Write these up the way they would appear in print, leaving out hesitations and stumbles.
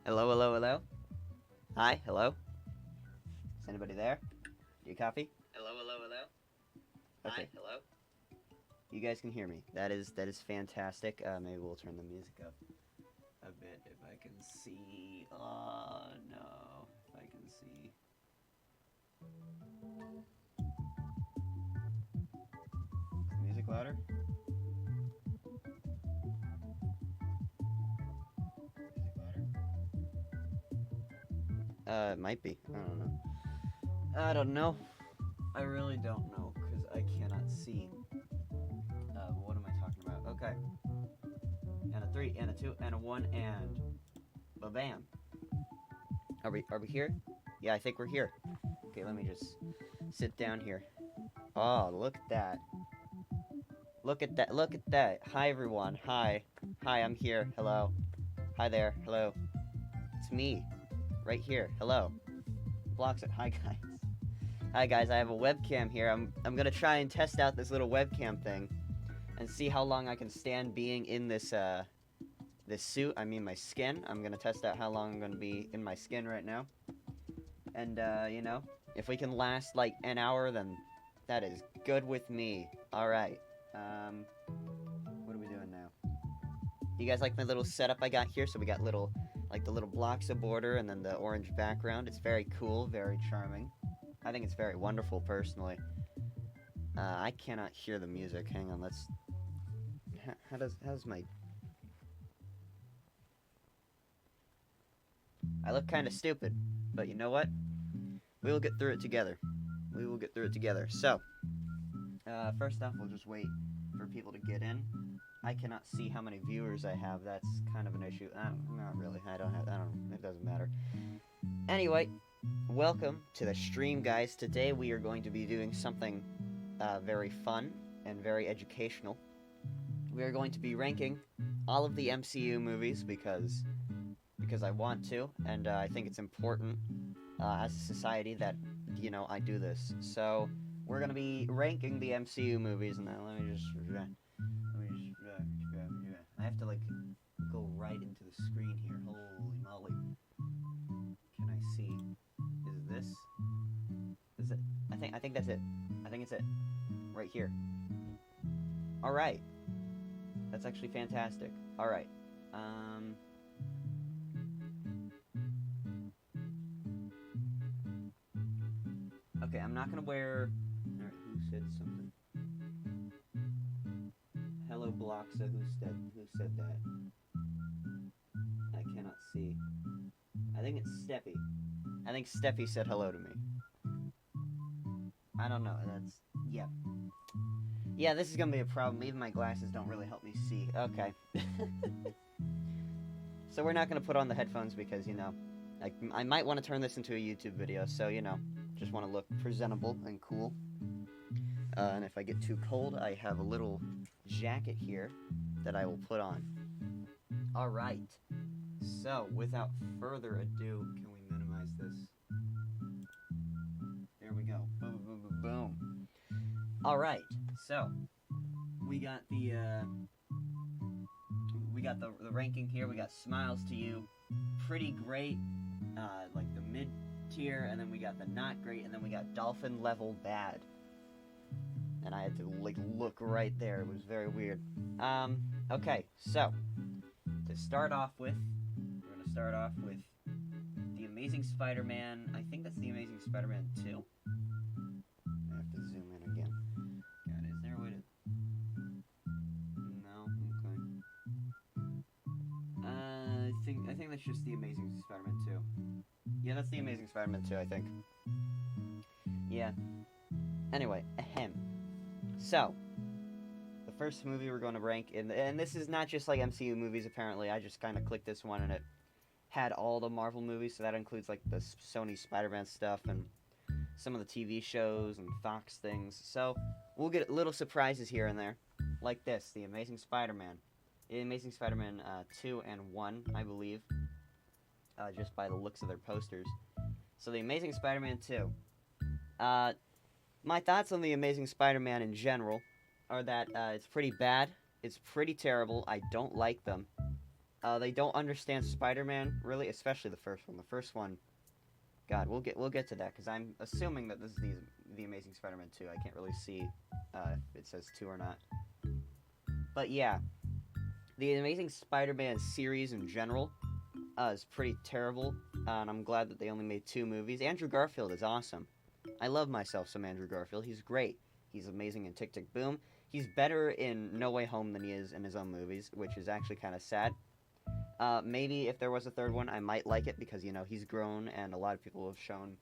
Hello, hello, hello. Hi, hello. Is anybody there? You copy? Hello, hello, hello. Okay. Hi, hello. You guys can hear me. That is fantastic. Maybe we'll turn the music up a bit if I can see. Oh no, if I can see. Is the music louder? Music louder? It might be. I don't know. I don't know. I really don't know because I cannot see. What am I talking about? Okay. And a three, and a two, and a one, and ba-bam. Are we here? Yeah, I think we're here. Okay, let me just sit down here. Oh, look at that. Look at that. Look at that. Hi everyone. Hi. Hi, I'm here. Hello. Hi there. Hello. It's me. Right here. Hello. Blockso. Hi guys. Hi guys, I have a webcam here. I'm gonna try and test out this little webcam thing and see how long I can stand being in this suit. I mean my skin. I'm gonna test out how long I'm gonna be in my skin right now. And if we can last like an hour, then that is good with me. Alright. What are we doing now? You guys like my little setup I got here? So we got the little Blockso border and then the orange background. It's very cool, very charming. I think it's very wonderful, personally. I cannot hear the music. Hang on, let's... How's my... I look kind of stupid, but you know what? We will get through it together. We will get through it together. So, first off, we'll just wait for people to get in. I cannot see how many viewers I have. That's kind of an issue. Not really. I don't. It doesn't matter. Anyway, welcome to the stream, guys. Today we are going to be doing something very fun and very educational. We are going to be ranking all of the MCU movies because I want to, and I think it's important as a society that I do this. So we're gonna be ranking the MCU movies, and let me just I have to like go right into the screen here. Holy moly! Can I see? Is this? Is it? I think that's it. I think it's it. Right here. All right. That's actually fantastic. All right. Okay, I'm not gonna wear. All right, who said something? Hello, Blocksa. Who said that? I cannot see. I think it's Steffi. I think Steffi said hello to me. I don't know. That's yeah. Yeah, this is gonna be a problem. Even my glasses don't really help me see. Okay. So we're not gonna put on the headphones because I might want to turn this into a YouTube video. So just want to look presentable and cool. And if I get too cold, I have a little jacket here that I will put on. All right. So without further ado, can we minimize this? There we go. Boom, boom, boom, boom. All right. So we got the ranking here. We got Smiles to You, Pretty Great, like the mid tier, and then we got the Not Great, and then we got Dolphin Level Bad. And I had to like look right there. It was very weird. Okay, so to start off with, we're gonna start off with The Amazing Spider-Man. I think that's The Amazing Spider-Man 2. I have to zoom in again. God, is there a way to... No? Okay. I think that's just The Amazing Spider-Man 2. Yeah, that's The Amazing Spider-Man 2, I think. Yeah. Anyway, ahem. So, the first movie we're going to rank, and this is not just like MCU movies, apparently. I just kind of clicked this one and it had all the Marvel movies, so that includes like the Sony Spider-Man stuff and some of the TV shows and Fox things. So, we'll get little surprises here and there, like this, The Amazing Spider-Man. The Amazing Spider-Man 2 and 1, I believe, just by the looks of their posters. So, The Amazing Spider-Man 2. My thoughts on The Amazing Spider-Man in general are that it's pretty bad. It's pretty terrible. I don't like them. They don't understand Spider-Man really, especially the first one. The first one, God, we'll get to that because I'm assuming that this is the Amazing Spider-Man 2. I can't really see if it says 2 or not. But yeah, the Amazing Spider-Man series in general is pretty terrible, and I'm glad that they only made 2 movies. Andrew Garfield is awesome. I love myself some Andrew Garfield. He's great. He's amazing in Tick, Tick, Boom. He's better in No Way Home than he is in his own movies, which is actually kind of sad. Maybe if there was a third one, I might like it because, you know, he's grown and a lot of people have shown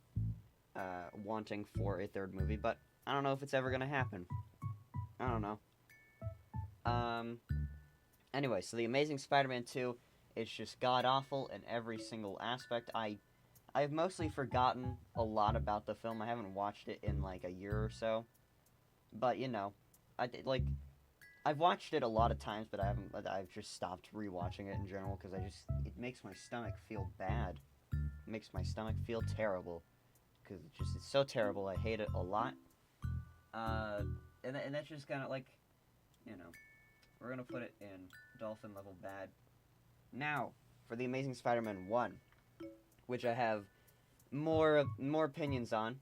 wanting for a third movie, but I don't know if it's ever going to happen. I don't know. Anyway, so The Amazing Spider-Man 2 is just god-awful in every single aspect. I've mostly forgotten a lot about the film. I haven't watched it in, like, a year or so. But, you know, I've watched it a lot of times, but I've just stopped rewatching it in general because it makes my stomach feel bad. It makes my stomach feel terrible because it's so terrible. I hate it a lot. And that's just kind of like, you know, we're going to put it in dolphin level bad. Now, for The Amazing Spider-Man 1, which I have more opinions on.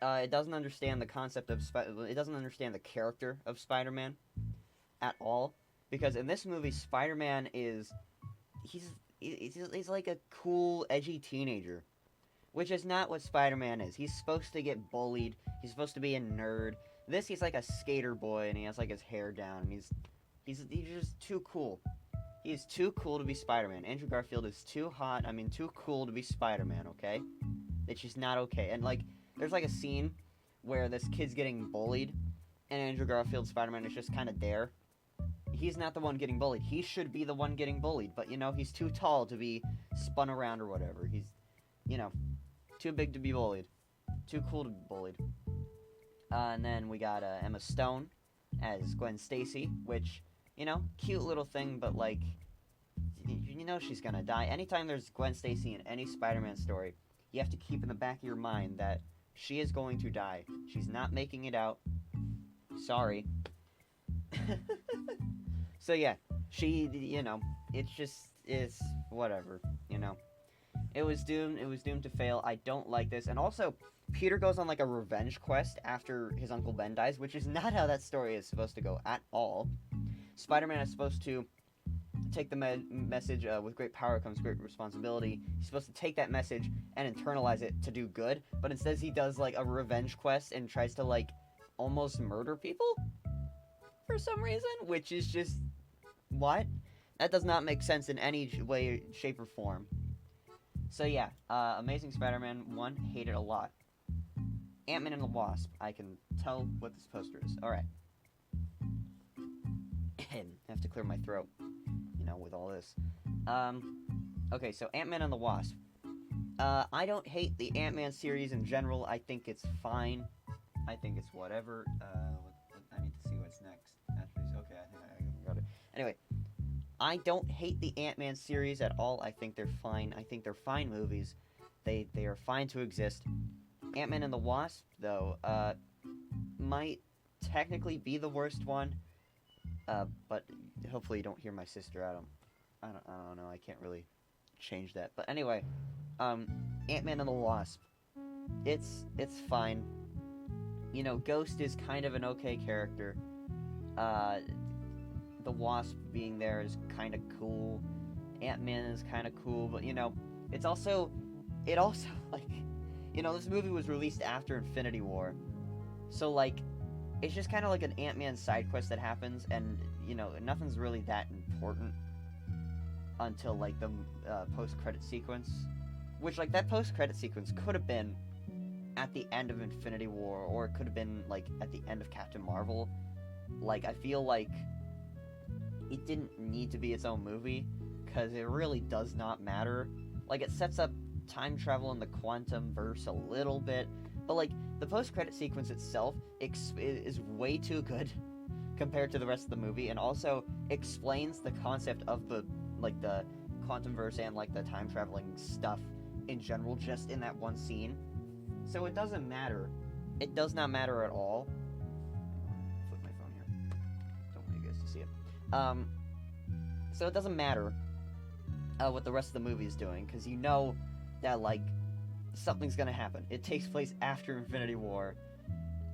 It doesn't understand the concept of it doesn't understand the character of Spider-Man at all, because in this movie Spider-Man he's like a cool, edgy teenager, which is not what Spider-Man is. He's supposed to get bullied. He's supposed to be a nerd. He's like a skater boy, and he has like his hair down, and he's just too cool. He's too cool to be Spider-Man. Andrew Garfield is too cool to be Spider-Man, okay? It's just not okay. And, like, there's, like, a scene where this kid's getting bullied, and Andrew Garfield, Spider-Man, is just kind of there. He's not the one getting bullied. He should be the one getting bullied, but, you know, he's too tall to be spun around or whatever. He's, you know, too big to be bullied. Too cool to be bullied. And then we got Emma Stone as Gwen Stacy, which... You know, cute little thing, but, like, you know she's gonna die. Anytime there's Gwen Stacy in any Spider-Man story, you have to keep in the back of your mind that she is going to die. She's not making it out. Sorry. So, yeah, she, you know, it's whatever, you know. It was doomed to fail. I don't like this. And also, Peter goes on, like, a revenge quest after his Uncle Ben dies, which is not how that story is supposed to go at all. Spider-Man is supposed to take the message, with great power comes great responsibility. He's supposed to take that message and internalize it to do good, but instead he does, like, a revenge quest and tries to, like, almost murder people for some reason, which is just, what? That does not make sense in any way, shape, or form. So yeah, Amazing Spider-Man 1, hate it a lot. Ant-Man and the Wasp, I can tell what this poster is. Alright. Have to clear my throat, you know, with all this. Okay, so Ant-Man and the Wasp. I don't hate the Ant-Man series in general. I think it's fine. I think it's whatever. I need to see what's next. Actually, okay, I think I got it. Anyway, I don't hate the Ant-Man series at all. I think they're fine. I think they're fine movies. They are fine to exist. Ant-Man and the Wasp, though, might technically be the worst one. But hopefully you don't hear my sister. I don't know. I can't really change that. But anyway, Ant-Man and the Wasp. It's fine. You know, Ghost is kind of an okay character. The Wasp being there is kind of cool. Ant-Man is kind of cool, but you know, it also like, you know, this movie was released after Infinity War, so like, it's just kind of like an Ant-Man side quest that happens, and you know, nothing's really that important until like the post-credit sequence, which like that post-credit sequence could have been at the end of Infinity War, or it could have been like at the end of Captain Marvel. Like, I feel like it didn't need to be its own movie, because it really does not matter. Like, it sets up time travel in the quantum verse a little bit, but like the post-credit sequence itself is way too good compared to the rest of the movie, and also explains the concept of the quantum verse and like the time traveling stuff in general just in that one scene. So it doesn't matter. It does not matter at all. Flip my phone here. Don't want you guys to see it. So it doesn't matter what the rest of the movie is doing, because you know that, like, something's gonna happen. It takes place after Infinity War,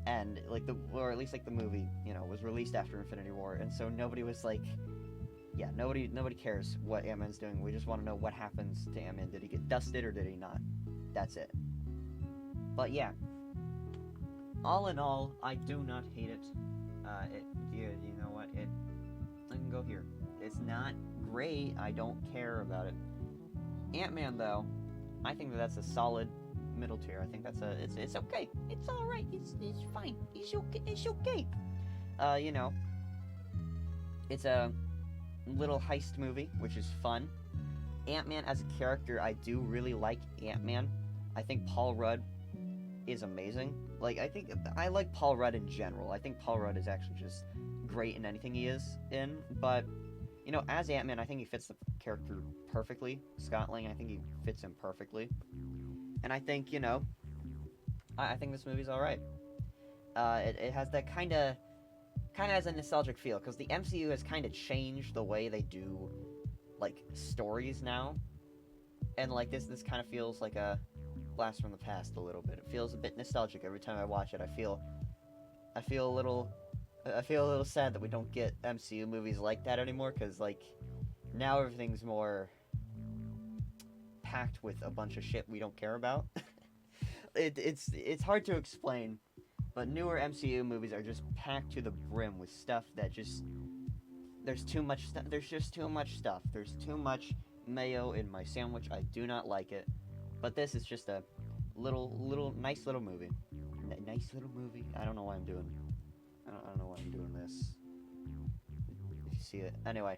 and, like, or at least, like, the movie, you know, was released after Infinity War, and so nobody was like, yeah, nobody cares what Ant-Man's doing. We just want to know what happens to Ant-Man. Did he get dusted or did he not? That's it. But yeah, all in all, I do not hate it. You know what? I can go here. It's not great. I don't care about it. Ant-Man, though, I think that's a solid middle tier. I think it's okay. It's all right. It's fine. It's okay. It's okay. You know, it's a little heist movie, which is fun. Ant-Man as a character, I do really like Ant-Man. I think Paul Rudd is amazing. Like, I like Paul Rudd in general. I think Paul Rudd is actually just great in anything he is in, but, you know, as Ant-Man, I think he fits the character perfectly. Scott Lang, I think he fits him perfectly. And I think, you know, I think this movie's alright. It has that kind of has a nostalgic feel, because the MCU has kind of changed the way they do, like, stories now. And, like, this kind of feels like a blast from the past a little bit. It feels a bit nostalgic every time I watch it. I feel a little sad that we don't get MCU movies like that anymore, because, like, now everything's more packed with a bunch of shit we don't care about. It's hard to explain, but newer MCU movies are just packed to the brim with stuff that just... There's too much stuff. There's just too much stuff. There's too much mayo in my sandwich. I do not like it. But this is just a nice little movie. Nice little movie? I don't know why I'm doing... I don't know why I'm doing this. If you see it. Anyway.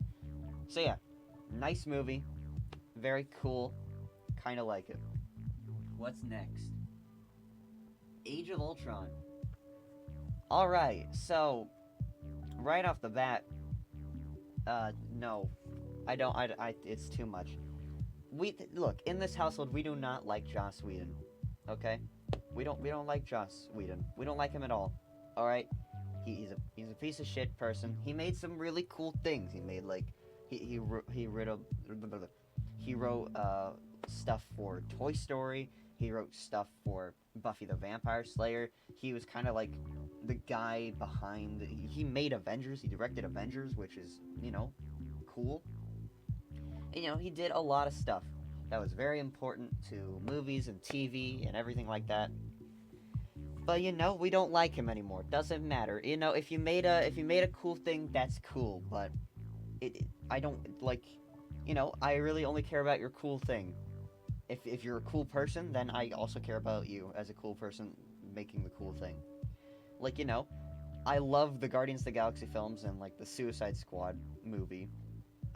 So yeah. Nice movie. Very cool. Kinda like it. What's next? Age of Ultron. Alright, so... Right off the bat... no. I don't... it's too much. Look, in this household, we do not like Joss Whedon. Okay? We don't like Joss Whedon. We don't like him at all. Alright? He's a piece of shit person. He made some really cool things. He made, like... He wrote stuff for Toy Story. He wrote stuff for Buffy the Vampire Slayer. He was kind of like the guy behind... He made Avengers. He directed Avengers, which is, you know, cool. And, you know, he did a lot of stuff that was very important to movies and TV and everything like that. But, you know, we don't like him anymore. Doesn't matter. You know, if you made a cool thing, that's cool. But I don't, like, you know, I really only care about your cool thing. If you're a cool person, then I also care about you as a cool person making the cool thing. Like, you know, I love the Guardians of the Galaxy films and, like, the Suicide Squad movie.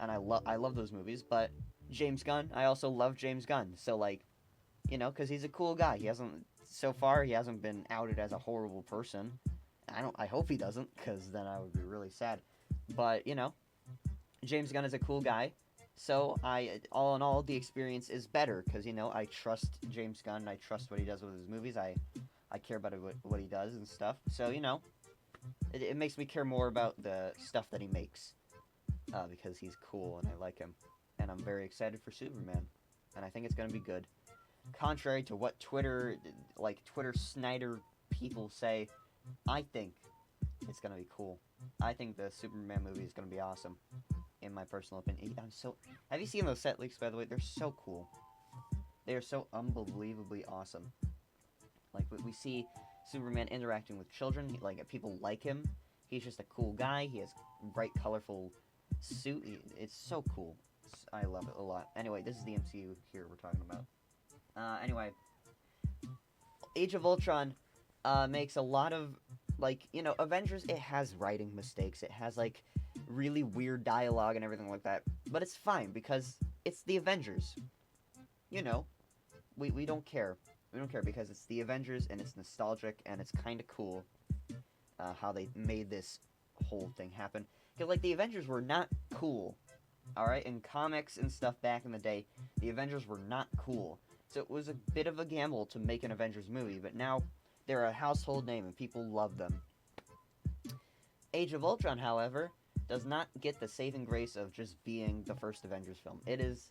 And I love those movies, but James Gunn, I also love James Gunn. So, like, you know, because he's a cool guy. So far, he hasn't been outed as a horrible person. I hope he doesn't, because then I would be really sad. But, you know, James Gunn is a cool guy. So, all in all, the experience is better, because, you know, I trust James Gunn, I trust what he does with his movies, I care about what he does and stuff. So, you know, it makes me care more about the stuff that he makes, because he's cool and I like him. And I'm very excited for Superman, and I think it's going to be good. Contrary to what Twitter Snyder people say, I think it's going to be cool. I think the Superman movie is going to be awesome. In my personal opinion. Have you seen those set leaks, by the way? They're so cool. They are so unbelievably awesome. Like, we see Superman interacting with children. People like him. He's just a cool guy. He has bright, colorful suit. It's so cool. I love it a lot. Anyway, this is the MCU here we're talking about. Anyway, Age of Ultron makes a lot of, like, you know, Avengers, it has writing mistakes. It has, like, really weird dialogue and everything like that. But it's fine, because it's the Avengers. You know, we don't care. We don't care, because it's the Avengers, and it's nostalgic, and it's kind of cool how they made this whole thing happen. Because, like, the Avengers were not cool, alright? In comics and stuff back in the day, the Avengers were not cool. So it was a bit of a gamble to make an Avengers movie, but now they're a household name, and people love them. Age of Ultron, however, does not get the saving grace of just being the first Avengers film. It is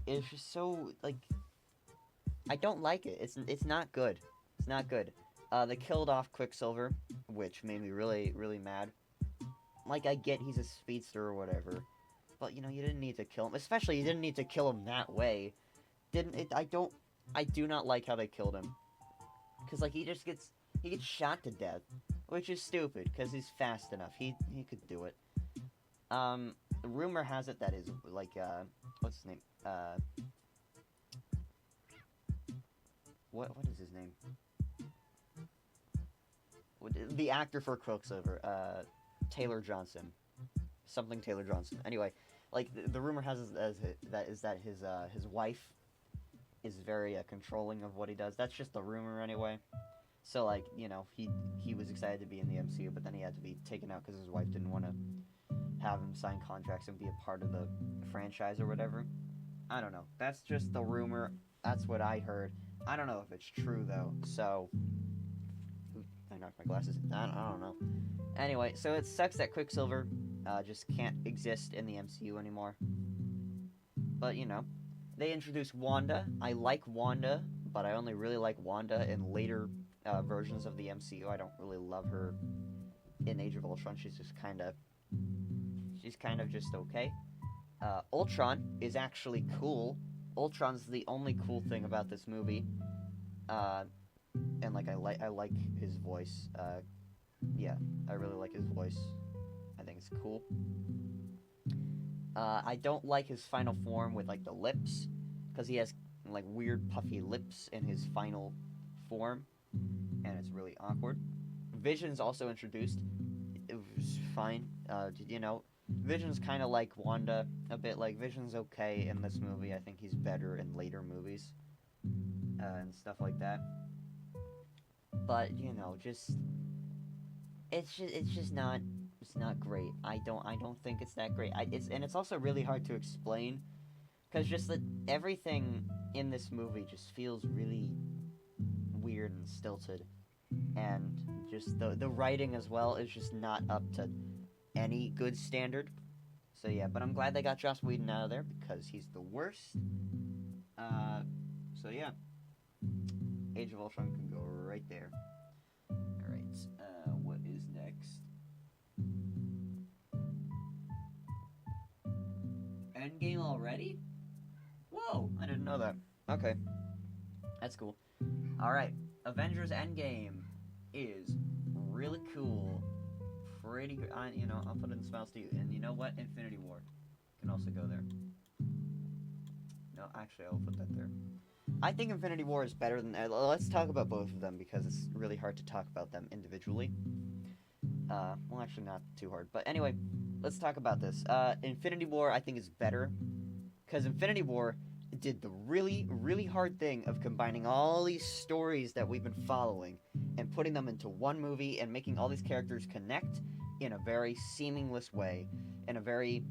is just so, like, I don't like it. It's not good. It's not good. They killed off Quicksilver, which made me really, really mad. Like, I get he's a speedster or whatever, but, you know, you didn't need to kill him. Especially, you didn't need to kill him that way. Didn't it? I do not like how they killed him. Because, like, he gets shot to death, which is stupid, because he's fast enough. He could do it. Rumor has it that his, like, what's his name? What is his name? The actor for Quicksilver, Taylor Johnson. Something Taylor Johnson. Anyway, like, the rumor has that his wife is very controlling of what he does. That's just the rumor anyway. So, like, you know, he was excited to be in the MCU, but then he had to be taken out because his wife didn't want to have him sign contracts and be a part of the franchise or whatever. I don't know. That's just the rumor. That's what I heard. I don't know if it's true, though. So, I knocked my glasses. I don't know. Anyway, so it sucks that Quicksilver just can't exist in the MCU anymore. But, you know, they introduced Wanda. I like Wanda, but I only really like Wanda in later versions of the MCU. I don't really love her in Age of Ultron. She's kind of just okay. Ultron is actually cool. Ultron's the only cool thing about this movie. And, like, I like his voice. Yeah, I really like his voice. I think it's cool. I don't like his final form with, like, the lips, because he has, like, weird puffy lips in his final form, and it's really awkward. Vision's also introduced. It was fine. You know, Vision's kind of like Wanda a bit. Like, Vision's okay in this movie. I think he's better in later movies and stuff like that. But, you know, it's just not. It's not great. I don't think it's that great. It's also really hard to explain, because just that everything in this movie just feels really weird and stilted, and just the writing as well is just not up to any good standard. So yeah, but I'm glad they got Joss Whedon out of there, because he's the worst. So yeah, Age of Ultron can go right there. All right. What is next? Endgame already? Whoa, I didn't know that. Okay, that's cool. Alright, Avengers Endgame is really cool. Pretty good. You know, I'll put it in smiles to you. And you know what? Infinity War can also go there. No, actually, I'll put that there. I think Infinity War is better than... let's talk about both of them, because it's really hard to talk about them individually. Well, actually not too hard. But anyway, let's talk about this. Infinity War, I think, is better, because Infinity War did the really, really hard thing of combining all these stories that we've been following and putting them into one movie and making all these characters connect in a very seamless way, in a very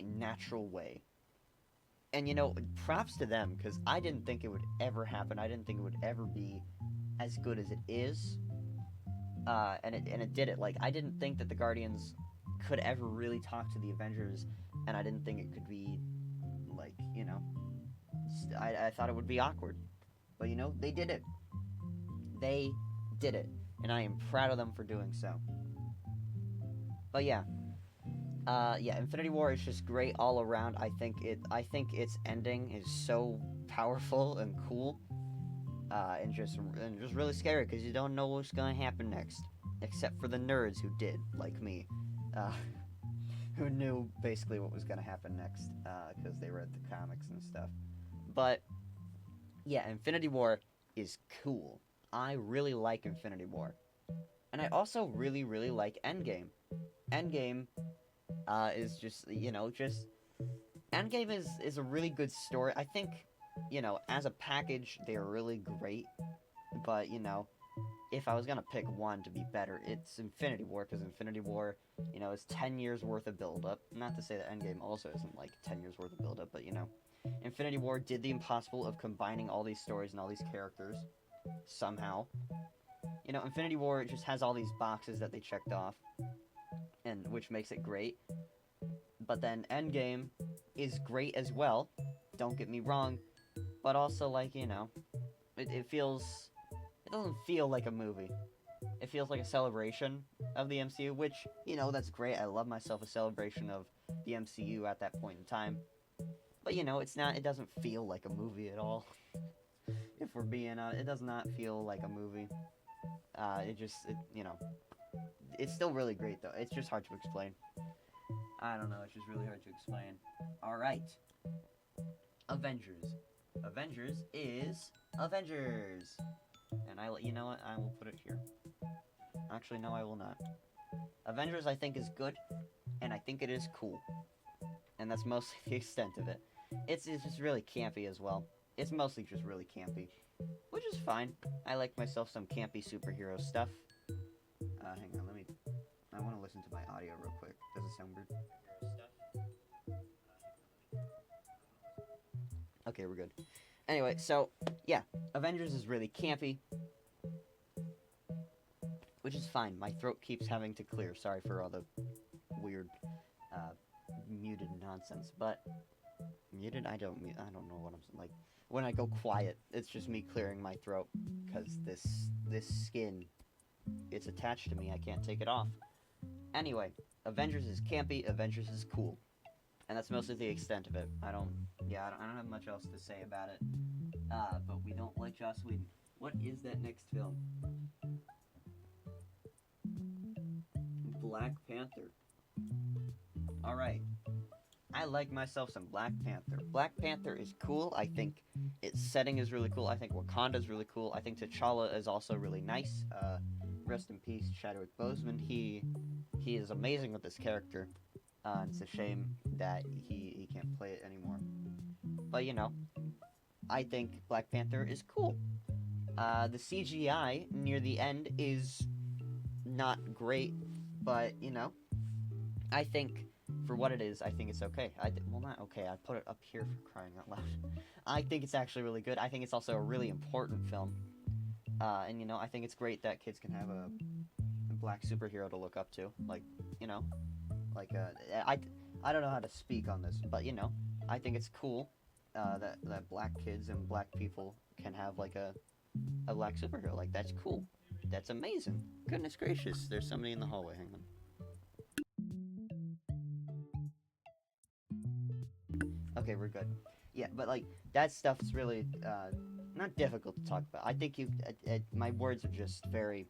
natural way. And, you know, props to them, because I didn't think it would ever happen. I didn't think it would ever be as good as it is. And it did it. Like, I didn't think that the Guardians could ever really talk to the Avengers, and I didn't think it could be, like, you know, I thought it would be awkward. But, you know, they did it. They did it. And I am proud of them for doing so. But yeah. Yeah, Infinity War is just great all around. I think its ending is so powerful and cool. And just really scary, because you don't know what's gonna happen next. Except for the nerds who did, like me. Who knew basically what was gonna happen next, because they read the comics and stuff. But, yeah, Infinity War is cool. I really like Infinity War. And I also really, really like Endgame. Endgame, is just, you know, Endgame is a really good story. I think, you know, as a package, they're really great. But, you know, if I was gonna pick one to be better, it's Infinity War, because Infinity War, you know, is 10 years worth of build-up. Not to say that Endgame also isn't, like, 10 years worth of build-up, but, you know, Infinity War did the impossible of combining all these stories and all these characters, somehow. You know, Infinity War just has all these boxes that they checked off, and which makes it great. But then Endgame is great as well. Don't get me wrong, but also like it feels it doesn't feel like a movie. It feels like a celebration of the MCU, which that's great. I love myself a celebration of the MCU at that point in time. But it's not. It doesn't feel like a movie at all. If we're being, it does not feel like a movie. It's still really great though. It's just hard to explain. I don't know. It's just really hard to explain. All right. Avengers. Avengers is Avengers. And you know what? I will put it here. Actually, no, I will not. Avengers, I think, is good, and I think it is cool. And that's mostly the extent of it. It's just really campy as well. It's mostly just really campy, which is fine. I like myself some campy superhero stuff. Hang on, I want to listen to my audio real quick. Does it sound weird? Okay, we're good. Anyway, so, yeah, Avengers is really campy, which is fine. My throat keeps having to clear. Sorry for all the weird, muted nonsense, but muted? I don't know what I'm like. When I go quiet, it's just me clearing my throat, because this skin, it's attached to me. I can't take it off. Anyway, Avengers is campy, Avengers is cool. And that's mostly the extent of it. I don't have much else to say about it. But we don't like Joss Whedon. What is that next film? Black Panther. Alright. I like myself some Black Panther. Black Panther is cool. I think its setting is really cool. I think Wakanda is really cool. I think T'Challa is also really nice. Rest in peace, Chadwick Boseman. He is amazing with this character. It's a shame that he can't play it anymore. But I think Black Panther is cool. The CGI near the end is not great, but I think for what it is, I think it's okay. Not okay. I put it up here for crying out loud. I think it's actually really good. I think it's also a really important film. And I think it's great that kids can have a black superhero to look up to. I don't know how to speak on this, but I think it's cool that black kids and black people can have like a black superhero. Like, that's cool. That's amazing. Goodness gracious, there's somebody in the hallway. Hang on. Okay, we're good. Yeah, but that stuff's really not difficult to talk about. I think my words are just very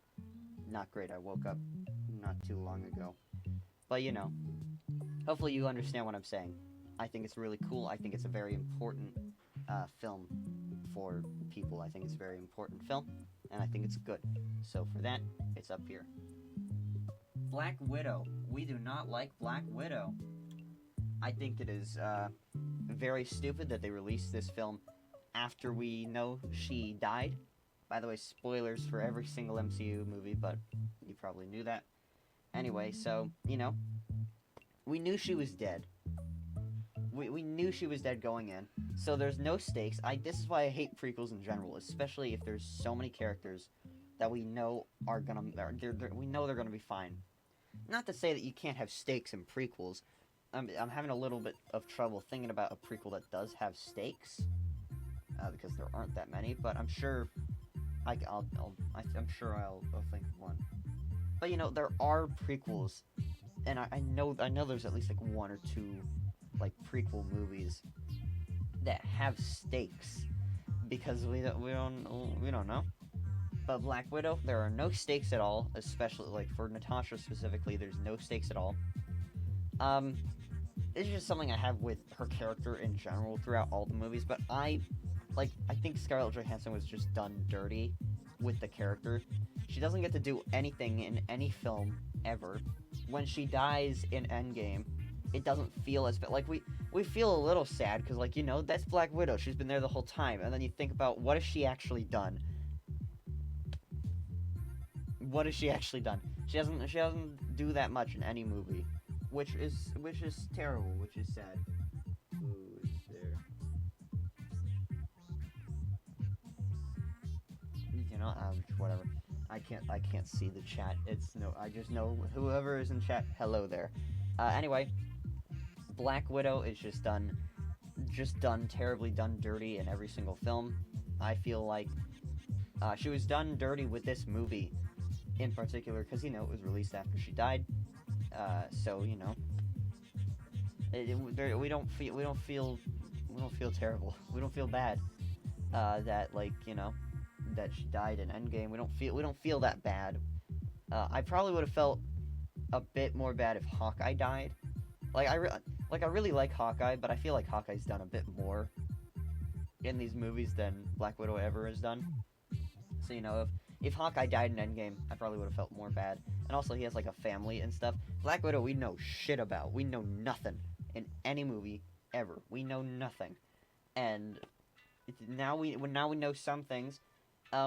not great. I woke up not too long ago. But hopefully you understand what I'm saying. I think it's really cool. I think it's a very important film for people. I think it's a very important film, and I think it's good. So for that, it's up here. Black Widow. We do not like Black Widow. I think it is very stupid that they released this film after we know she died. By the way, spoilers for every single MCU movie, but you probably knew that. Anyway, so, we knew she was dead. We knew she was dead going in, so there's no stakes. This is why I hate prequels in general, especially if there's so many characters that we know are gonna, we know they're gonna be fine. Not to say that you can't have stakes in prequels. I'm having a little bit of trouble thinking about a prequel that does have stakes, because there aren't that many. But I'm sure, I'm sure I'll think of one. But there are prequels, and I know there's at least like one or two prequel movies that have stakes, because we don't know. But Black Widow, there are no stakes at all, especially for Natasha specifically. There's no stakes at all. It's just something I have with her character in general throughout all the movies. But I think Scarlett Johansson was just done dirty with the character. She doesn't get to do anything in any film ever. When she dies in Endgame, it doesn't feel as bad. We feel a little sad because that's Black Widow. She's been there the whole time. And then you think about, what has she actually done? What has she actually done? She doesn't do that much in any movie, which is terrible, which is sad. Who is there? Whatever. I can't see the chat. I just know whoever is in chat. Hello there. Anyway, Black Widow is just done terribly done dirty in every single film. I feel like she was done dirty with this movie in particular because it was released after she died. So we don't feel terrible. We don't feel bad that that she died in Endgame. We don't feel that bad. I probably would have felt a bit more bad if Hawkeye died. I really like Hawkeye, but I feel like Hawkeye's done a bit more in these movies than Black Widow ever has done. So if Hawkeye died in Endgame, I probably would have felt more bad. And also he has a family and stuff. Black Widow we know shit about. We know nothing in any movie ever. We know nothing. And now we know some things.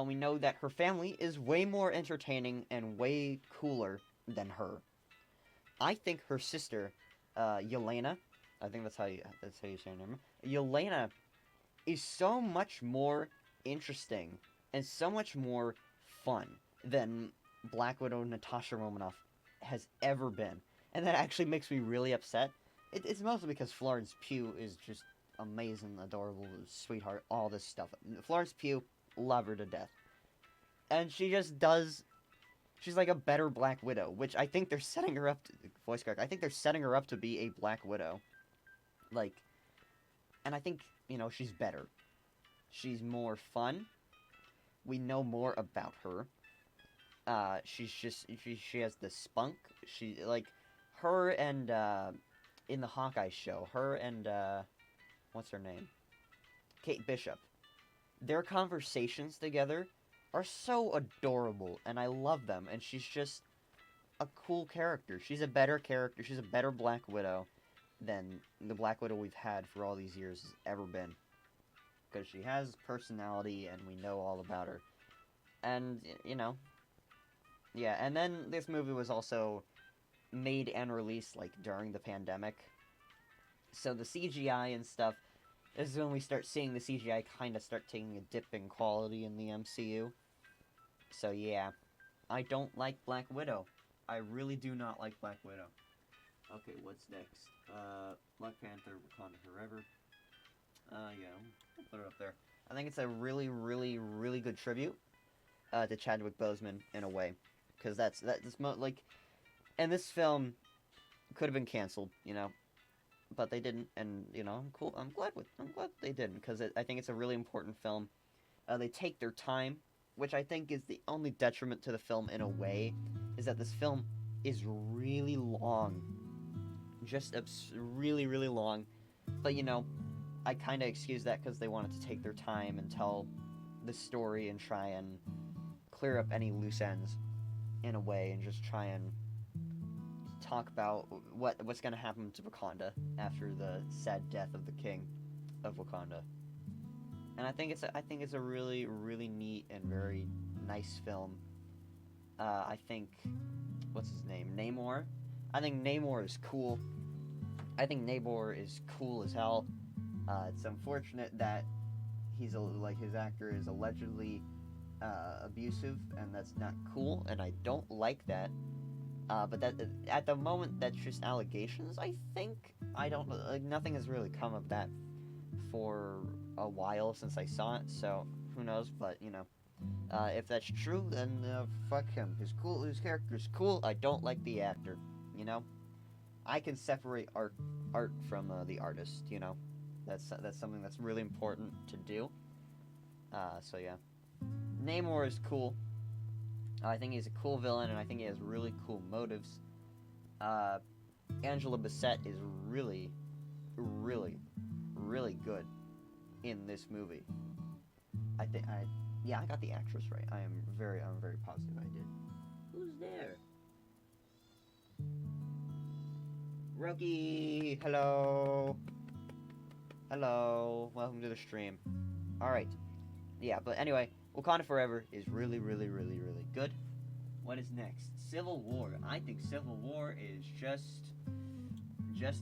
We know that her family is way more entertaining and way cooler than her. I think her sister, Yelena, I think that's how you say her name. Yelena is so much more interesting and so much more fun than Black Widow Natasha Romanoff has ever been. And that actually makes me really upset. It's mostly because Florence Pugh is just amazing, adorable, sweetheart, all this stuff. Florence Pugh, love her to death. And she just does... She's like a better Black Widow, which I think they're setting her up to... Voice crack. I think they're setting her up to be a Black Widow. And I think, she's better. She's more fun. We know more about her. She has the spunk. Her and, in the Hawkeye show, her and, what's her name? Kate Bishop. Their conversations together are so adorable, and I love them, and she's just a cool character. She's a better character. She's a better Black Widow than the Black Widow we've had for all these years has ever been. Because she has personality, and we know all about her. And, yeah, and then this movie was also made and released, during the pandemic. So the CGI and stuff, this is when we start seeing the CGI kind of start taking a dip in quality in the MCU. So yeah, I don't like Black Widow. I really do not like Black Widow. Okay, what's next? Black Panther, Wakanda Forever. Yeah, I'll put it up there. I think it's a really, really, really good tribute to Chadwick Boseman in a way, because and this film could have been canceled, but they didn't, and I'm cool. I'm glad they didn't, because I think it's a really important film. They take their time, which I think is the only detriment to the film in a way, is that this film is really long, just really, really long. But I kind of excuse that because they wanted to take their time and tell the story and try and clear up any loose ends in a way, and just try and talk about what's going to happen to Wakanda after the sad death of the king of Wakanda. And I think it's a really, really neat and very nice film. I think, what's his name? Namor. I think Namor is cool. I think Namor is cool as hell. It's unfortunate that his actor is allegedly abusive, and that's not cool, and I don't like that. But that at the moment, that's just allegations. I think nothing has really come of that for a while since I saw it. So who knows? But if that's true, then fuck him. His character's cool. I don't like the actor. I can separate art from the artist. That's something that's really important to do. So yeah, Namor is cool. I think he's a cool villain, and I think he has really cool motives. Angela Bassett is really, really, really good in this movie. I got the actress right. I'm very positive I did. Who's there? Roki, hello. Hello, welcome to the stream. Alright, yeah, but anyway, Wakanda Forever is really, really, really, really good. What is next? Civil War. I think Civil War is just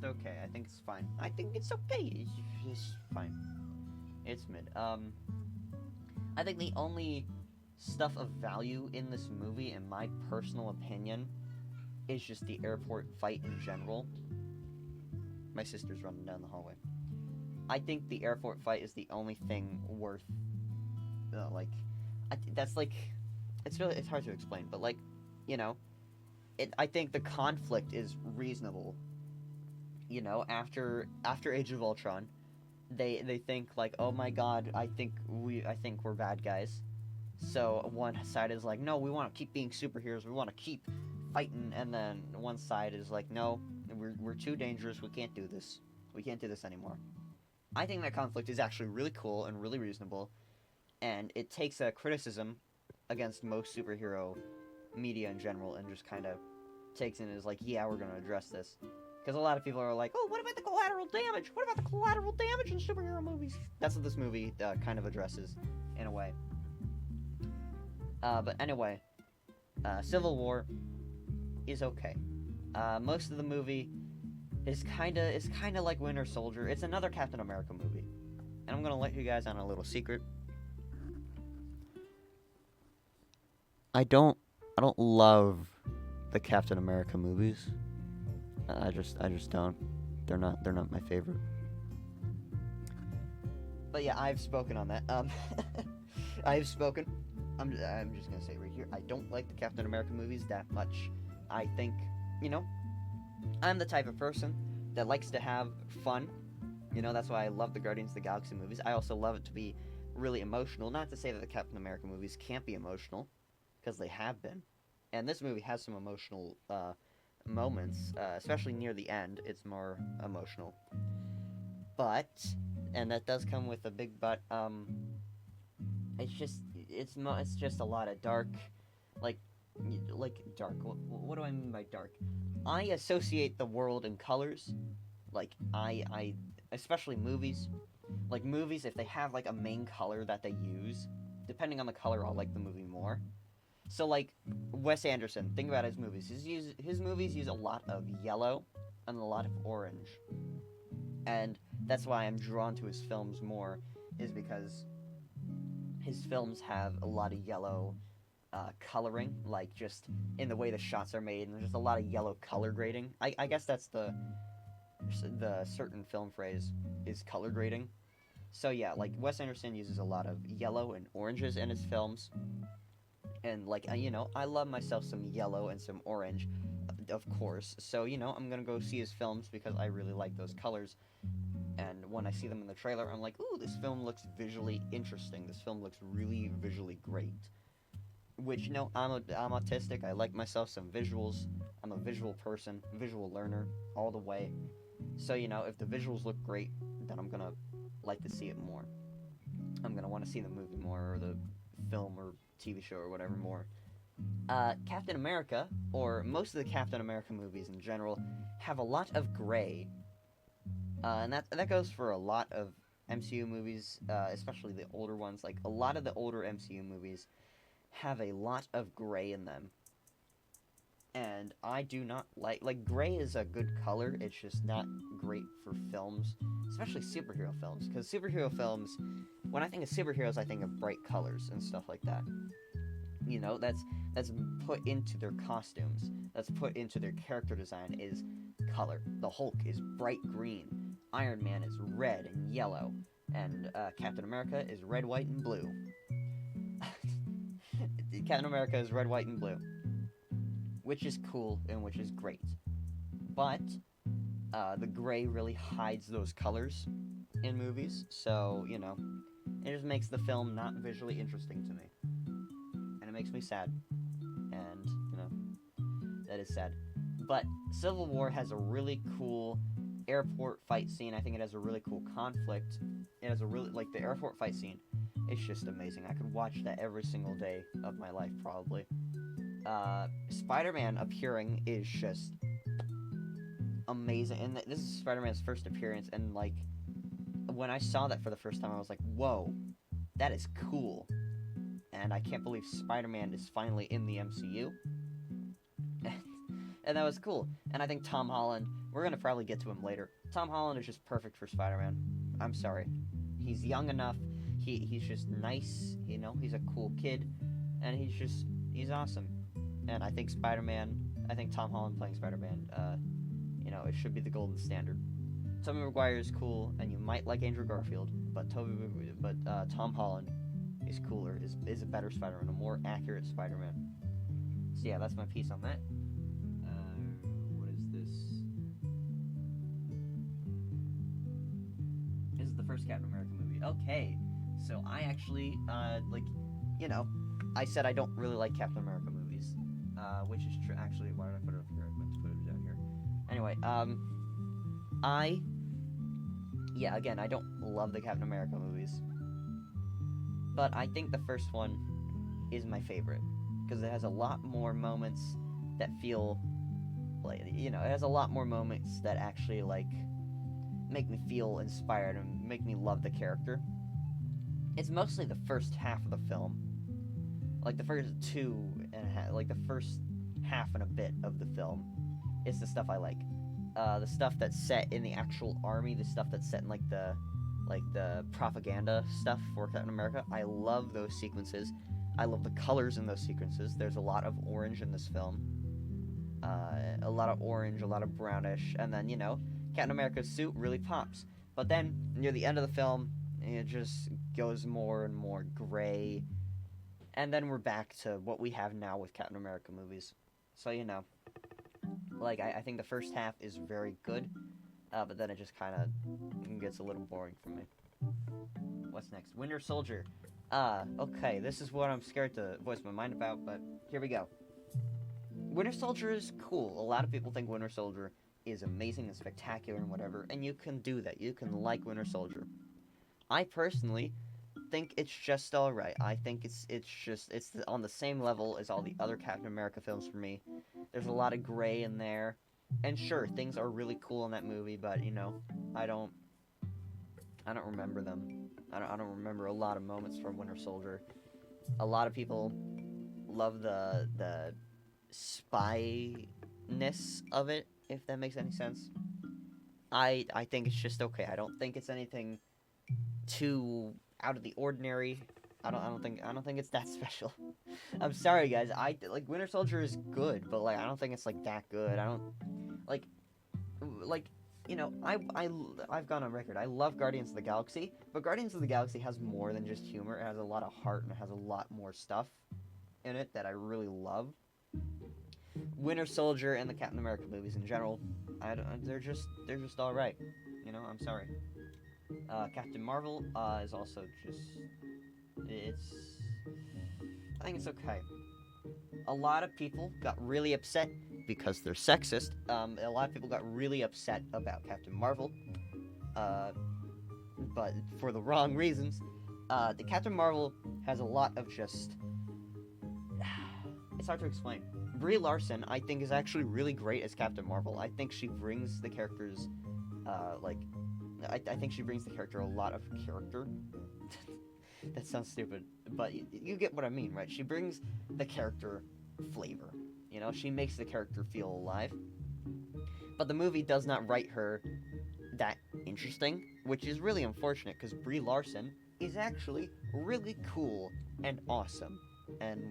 okay. I think it's fine. I think it's okay. It's just fine. It's mid. I think the only stuff of value in this movie, in my personal opinion, is just the airport fight in general. My sister's running down the hallway. I think the airport fight is the only thing worth, like, that's like, it's hard to explain, but like, you know, I think the conflict is reasonable. You know, after Age of Ultron, they think like, oh my god, I think we're bad guys. So one side is like, no, we want to keep being superheroes. We want to keep fighting, and then one side is like, no, we're too dangerous. We can't do this. We can't do this anymore. I think that conflict is actually really cool and really reasonable, and it takes a criticism against most superhero media in general, and just kind of takes it as like, yeah, we're gonna address this. Because a lot of people are like, oh, what about the collateral damage? What about the collateral damage in superhero movies? That's what this movie kind of addresses, in a way. But anyway, Civil War is okay. Most of the movie is kind of like Winter Soldier. It's another Captain America movie, and I'm gonna let you guys on a little secret. I don't love the Captain America movies. I just don't. They're not my favorite. But yeah, I've spoken on that. I've spoken. I'm just gonna say right here, I don't like the Captain America movies that much. I think, you know, I'm the type of person that likes to have fun. You know, that's why I love the Guardians of the Galaxy movies. I also love it to be really emotional. Not to say that the Captain America movies can't be emotional, because they have been. And this movie has some emotional moments, especially near the end. It's more emotional. But, and that does come with a big but, it's just a lot of dark, like dark. What do I mean by dark? I associate the world in colors. Like, I especially movies. Like, movies, if they have, like, a main color that they use, depending on the color, I'll like the movie more. So, like, Wes Anderson, think about his movies. His movies use a lot of yellow and a lot of orange. And that's why I'm drawn to his films more, is because his films have a lot of yellow coloring, like just in the way the shots are made, and there's just a lot of yellow color grading. I guess that's the certain film phrase is color grading. So yeah, like Wes Anderson uses a lot of yellow and oranges in his films, and like you know, I love myself some yellow and some orange, of course. So you know, I'm gonna go see his films because I really like those colors. And when I see them in the trailer, I'm like, ooh, this film looks visually interesting. This film looks really visually great. Which, you know, I'm autistic. I like myself some visuals. I'm a visual person, visual learner, all the way. So, you know, if the visuals look great, then I'm gonna like to see it more. I'm gonna want to see the movie more, or the film or TV show or whatever more. Captain America, or most of the Captain America movies in general, have a lot of gray. And that goes for a lot of MCU movies, especially the older ones. Like, a lot of the older MCU movies have a lot of gray in them. And I do not like, gray is a good color, it's just not great for films, especially superhero films. Because superhero films, when I think of superheroes, I think of bright colors and stuff like that. You know, that's put into their costumes, that's put into their character design, is color. The Hulk is bright green, Iron Man is red and yellow, and Captain America is red, white, and blue. Captain America is red, white, and blue, which is cool and which is great. But the gray really hides those colors in movies, so, you know, it just makes the film not visually interesting to me. And it makes me sad. And, you know, that is sad. But Civil War has a really cool airport fight scene. I think it has a really cool conflict. It has a really, like, the airport fight scene, it's just amazing. I could watch that every single day of my life, probably. Spider-Man appearing is just amazing. And this is Spider-Man's first appearance, and, like, when I saw that for the first time, I was like, whoa, that is cool. And I can't believe Spider-Man is finally in the MCU. And that was cool. And I think Tom Holland, we're going to probably get to him later. Tom Holland is just perfect for Spider-Man. I'm sorry. He's young enough. He's just nice, you know, he's a cool kid. And he's awesome. And I think Tom Holland playing Spider-Man, you know, it should be the golden standard. Tobey Maguire is cool, and you might like Andrew Garfield, but Tom Holland is cooler, is a better Spider-Man, a more accurate Spider-Man. So yeah, that's my piece on that. What is this? This is the first Captain America movie. Okay, so I actually, I said I don't really like Captain America movies, which is true. Actually, why did I put it up here? I meant to put it down here. Anyway, again, I don't love the Captain America movies, but I think the first one is my favorite, because it has a lot more moments that feel, like, it has a lot more moments that actually, like, make me feel inspired and make me love the character. It's mostly the first half of the film, like the first the first half and a bit of the film is the stuff I like. The stuff that's set in the actual army, the stuff that's set in like the propaganda stuff for Captain America. I love those sequences. I love the colors in those sequences. There's a lot of orange in this film. A lot of orange, a lot of brownish, and then, Captain America's suit really pops. But then, near the end of the film, it just goes more and more gray. And then we're back to what we have now with Captain America movies. So, I think the first half is very good, but then it just kind of gets a little boring for me. What's next? Winter Soldier. Okay, this is what I'm scared to voice my mind about, but here we go. Winter Soldier is cool. A lot of people think Winter Soldier is amazing and spectacular and whatever, and you can do that. You can like Winter Soldier. I personally think it's just alright. I think it's on the same level as all the other Captain America films for me. There's a lot of gray in there, and sure, things are really cool in that movie, but I don't remember them. I don't remember a lot of moments from Winter Soldier. A lot of people love the spy-ness of it, if that makes any sense. I think it's just okay. I don't think it's anything too out of the ordinary. I don't think it's that special. I'm sorry, guys. Winter Soldier is good, but I don't think it's that good. I don't I've gone on record. I love Guardians of the Galaxy, but Guardians of the Galaxy has more than just humor. It has a lot of heart and it has a lot more stuff in it that I really love. Winter Soldier and the Captain America movies in general, they're just all right. I'm sorry. Captain Marvel is also I think it's okay. A lot of people got really upset because they're sexist. A lot of people got really upset about Captain Marvel, but for the wrong reasons. The Captain Marvel has a lot of just... It's hard to explain. Brie Larson, I think, is actually really great as Captain Marvel. I think she brings the characters, I think she brings the character a lot of character. That sounds stupid, but you get what I mean, right? She brings the character flavor. She makes the character feel alive. But the movie does not write her that interesting, which is really unfortunate, because Brie Larson is actually really cool and awesome. And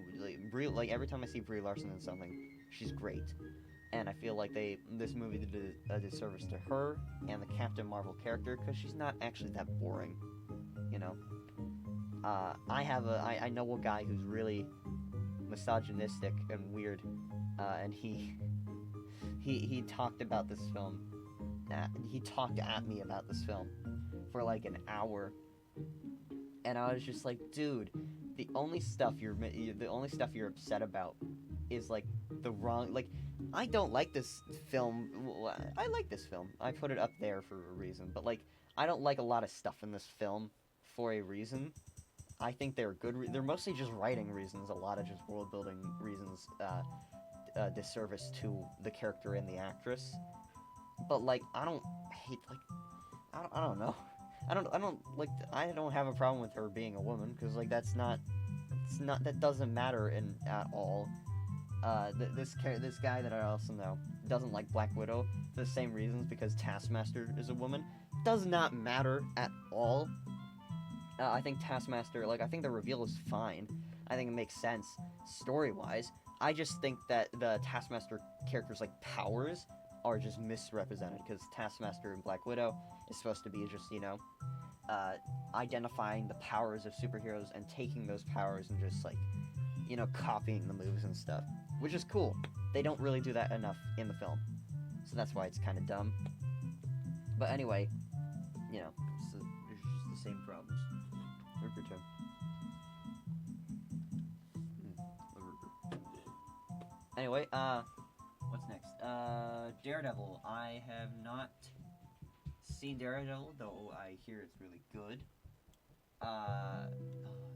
every time I see Brie Larson in something, she's great. And I feel like this movie did a disservice to her and the Captain Marvel character, because she's not actually that boring. I know a guy who's really misogynistic and weird, and he talked about this film. He talked at me about this film for an hour, and I was just like, dude, the only stuff you're upset about is the wrong. I don't like this film. I like this film. I put it up there for a reason, but I don't like a lot of stuff in this film for a reason. I think they're good. They're mostly just writing reasons. A lot of just world building reasons. Disservice to the character and the actress. But I don't hate I don't know. I don't have a problem with her being a woman, because that doesn't matter at all. This guy that I also know doesn't like Black Widow for the same reasons, because Taskmaster is a woman. Does not matter at all. I think Taskmaster, I think the reveal is fine. I think it makes sense story-wise. I just think that the Taskmaster character's powers are just misrepresented, because Taskmaster and Black Widow is supposed to be just, identifying the powers of superheroes and taking those powers and just, like, copying the moves and stuff, which is cool. They don't really do that enough in the film, so that's why it's kind of dumb. But anyway, so there's just the same problems. Ripper Tim. Anyway, what's next? Daredevil. I have not seen Daredevil, though I hear it's really good.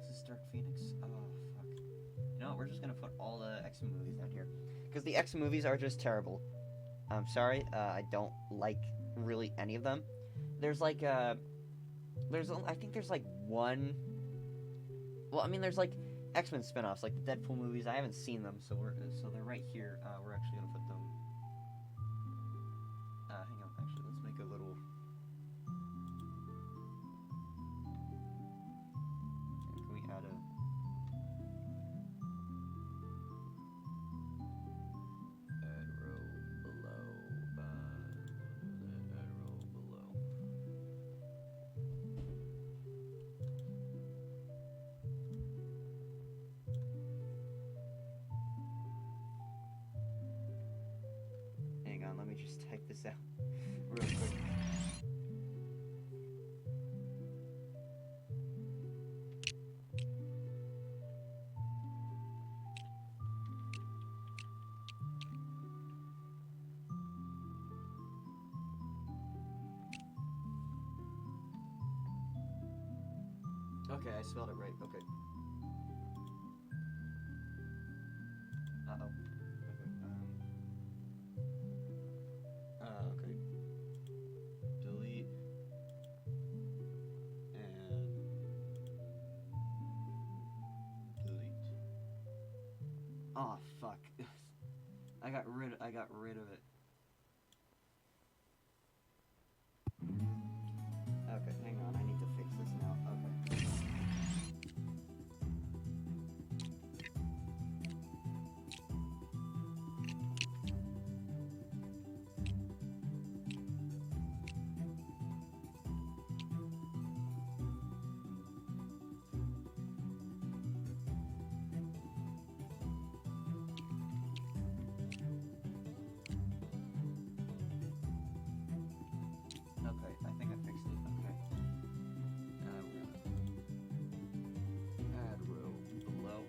Is this Dark Phoenix? Oh, fuck. We're just gonna put all the X-Men movies down here, because the X-Men movies are just terrible. I'm sorry, I don't like really any of them. There's like, I think there's like one. Well, I mean, there's like X-Men spin-offs, like the Deadpool movies. I haven't seen them, so they're right here. We're actually gonna put them. Hang on, actually, let's make a little. Can we add a? Add row below. Add row below. Hang on, let me just type this out real quick. Okay, I spelled it right. Okay. Uh-oh. Okay. Okay. Delete. And delete. Oh, fuck. I got rid of it. Okay, hang on. I need to fix this now. Okay. Okay, I think I fixed it. Okay. We're gonna add row below.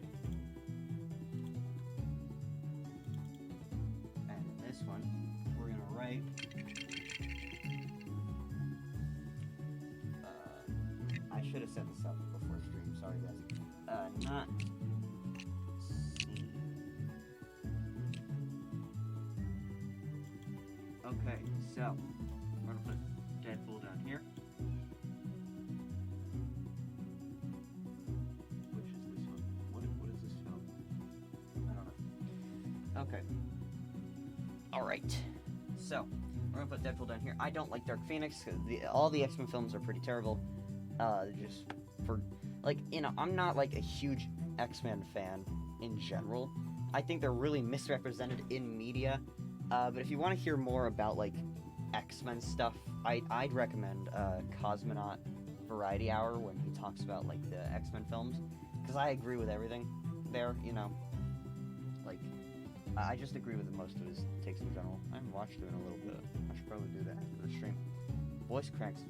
And in this one, we're gonna write I should have set this up before stream, sorry guys. Not seen. Okay, so we're gonna put Deadpool down here. Which is this one? What is this film? I don't know. Okay. Alright. So, we're gonna put Deadpool down here. I don't like Dark Phoenix, because all the X-Men films are pretty terrible. Just for, like, I'm not, like, a huge X-Men fan in general. I think they're really misrepresented in media. But if you want to hear more about, like, X-Men stuff, I'd recommend Cosmonaut Variety Hour, when he talks about, like, the X-Men films, because I agree with everything there, like, I just agree with most of his takes in general. I haven't watched it in a little bit. I should probably do that after the stream. Voice cracks.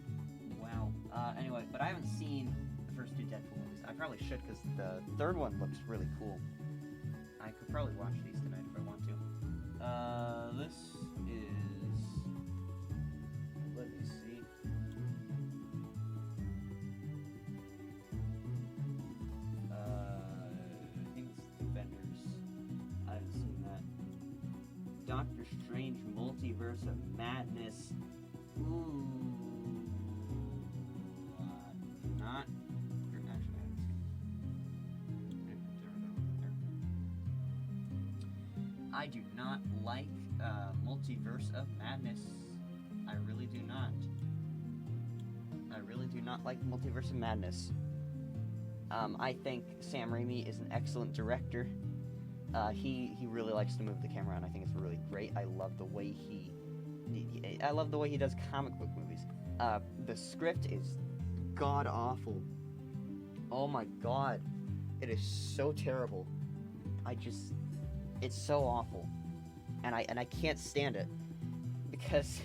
Wow. Anyway, but I haven't seen the first two Deadpool movies. I probably should, because the third one looks really cool. I could probably watch these tonight if I want to. This is... Let me see. I think it's Defenders. I haven't seen that. Doctor Strange Multiverse of Madness. Ooh. Not... Actually, I haven't seen. I do not like Multiverse of Madness. I really do not. I really do not like Multiverse of Madness. I think Sam Raimi is an excellent director. He really likes to move the camera around. I think it's really great. I love the way he I love the way he does comic book movies. The script is god awful. Oh my god, it is so terrible. It's so awful, and I can't stand it because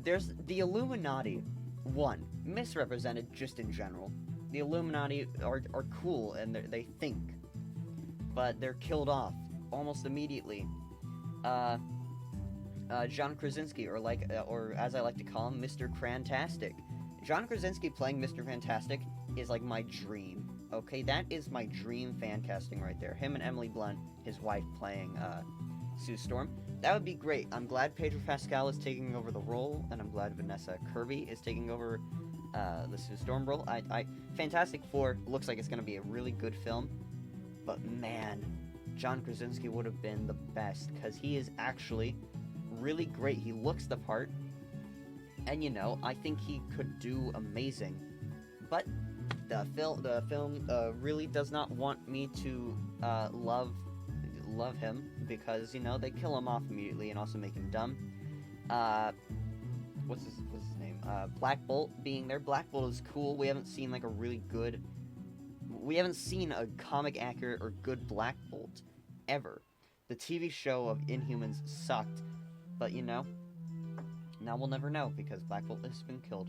there's the Illuminati. One, misrepresented just in general. The Illuminati are cool and they think, but they're killed off almost immediately. John Krasinski, or as I like to call him, Mr. Crantastic. John Krasinski playing Mr. Fantastic is like my dream. Okay, that is my dream fan casting right there. Him and Emily Blunt, his wife, playing Sue Storm. That would be great. I'm glad Pedro Pascal is taking over the role, and I'm glad Vanessa Kirby is taking over the Sue Storm role. Fantastic Four looks like it's going to be a really good film, but man, John Krasinski would have been the best, because he is actually really great. He looks the part, and I think he could do amazing, but the film really does not want me to love him, because they kill him off immediately and also make him dumb. What's his name? Black Bolt being there. Black Bolt is cool. We haven't seen a comic accurate or good Black Bolt ever. The TV show of Inhumans sucked, but now we'll never know, because Black Bolt has been killed,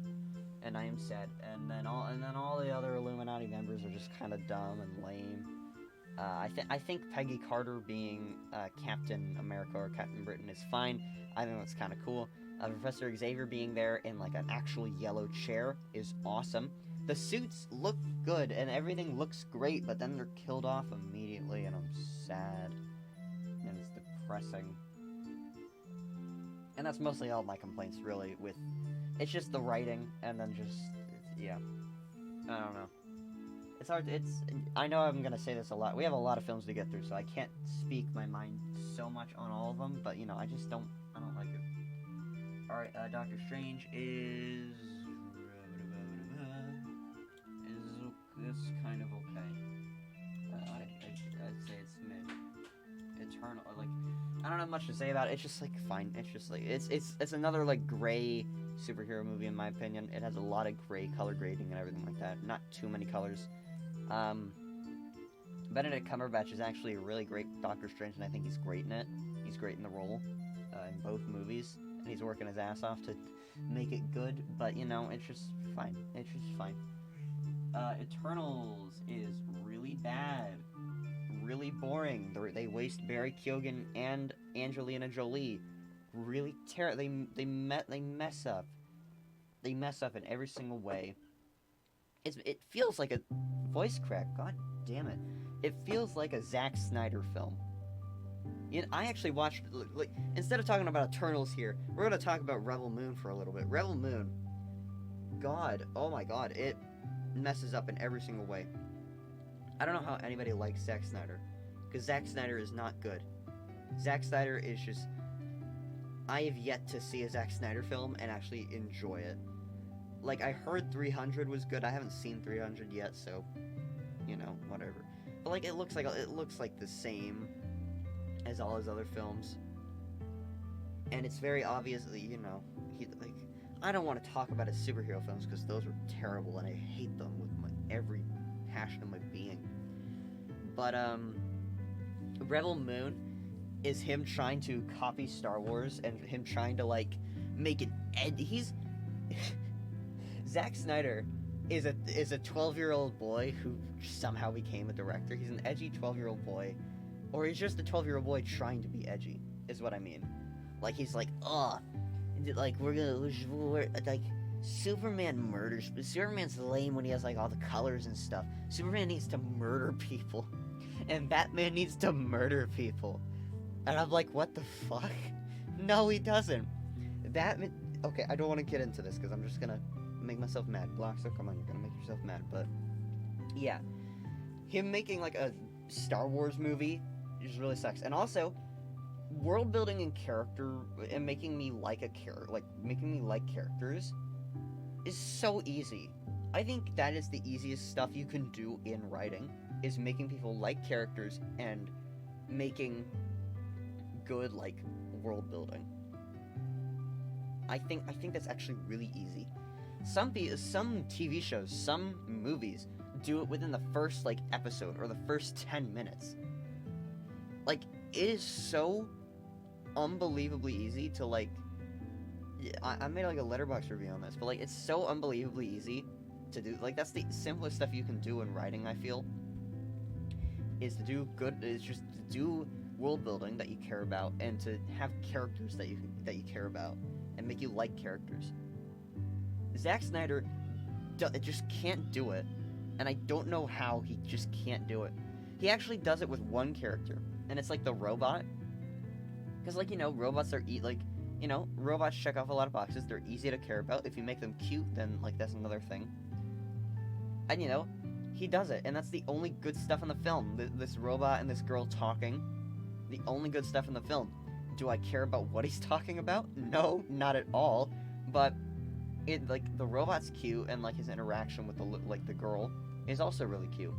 and I am sad. And then all the other Illuminati members are just kind of dumb and lame. I think Peggy Carter being Captain America or Captain Britain is fine. I think that's kind of cool. Professor Xavier being there in like an actual yellow chair is awesome. The suits look good and everything looks great, but then they're killed off immediately, and I'm sad. And it's depressing. And that's mostly all my complaints, really, with... It's just the writing, and then yeah. I don't know. It's hard, I know I'm gonna say this a lot. We have a lot of films to get through, so I can't speak my mind so much on all of them, but, I don't like it. Alright, Doctor Strange is kind of okay. I'd say it's mid. Eternal, I don't have much to say about it. It's just, fine. It's just, it's another, gray superhero movie, in my opinion. It has a lot of gray color grading and everything like that. Not too many colors. Benedict Cumberbatch is actually a really great Doctor Strange, and I think he's great in it. He's great in the role, in both movies, and he's working his ass off to make it good, but, it's just fine. It's just fine. Eternals is really bad. Really boring. They waste Barry Keoghan and Angelina Jolie. Really terrible. They mess up. They mess up in every single way. It feels like a voice crack. God damn it! It feels like a Zack Snyder film. I actually watched. Instead of talking about Eternals here, we're gonna talk about Rebel Moon for a little bit. Rebel Moon. God, oh my God, it messes up in every single way. I don't know how anybody likes Zack Snyder, because Zack Snyder is not good. Zack Snyder is just... I have yet to see a Zack Snyder film and actually enjoy it. I heard 300 was good. I haven't seen 300 yet, so, whatever. But, it looks like the same as all his other films. And it's very obviously, I don't want to talk about his superhero films, because those were terrible, and I hate them with every passion of my being. But Rebel Moon is him trying to copy Star Wars and him trying to make it he's Zack Snyder is a 12-year-old boy who somehow became a director. He's an edgy 12-year-old boy, or he's just a 12-year-old boy trying to be edgy, is what I mean. He's Superman murders, but Superman's lame when he has all the colors and stuff. Superman needs to murder people, and Batman needs to murder people. And I'm like, what the fuck? No, he doesn't. Batman... Okay, I don't want to get into this, because I'm just gonna make myself mad. Blockso, come on, you're gonna make yourself mad, but... Yeah. Him making, a Star Wars movie just really sucks. And also, world building and character, and making me like characters is so easy. I think that is the easiest stuff you can do in writing, is making people like characters and making good, world building. I think that's actually really easy. Some TV shows, some movies do it within the first like episode or the first 10 minutes. Like, it is so unbelievably easy to like. I made like a Letterboxd review on this, but like it's so unbelievably easy to do. Like, that's the simplest stuff you can do in writing, I feel. Is just to do world building that you care about, and to have characters that you care about and make you like characters. Zack Snyder just can't do it, and I don't know how he just can't do it. He actually does it with one character, and it's like the robot. Because, like, robots are robots check off a lot of boxes. They're easy to care about. If you make them cute, then, like, that's another thing. And, he does it, and that's the only good stuff in the film. This robot and this girl talking. The only good stuff in the film. Do I care about what he's talking about? No, not at all. But, the robot's cute, and, like, his interaction with the girl is also really cute.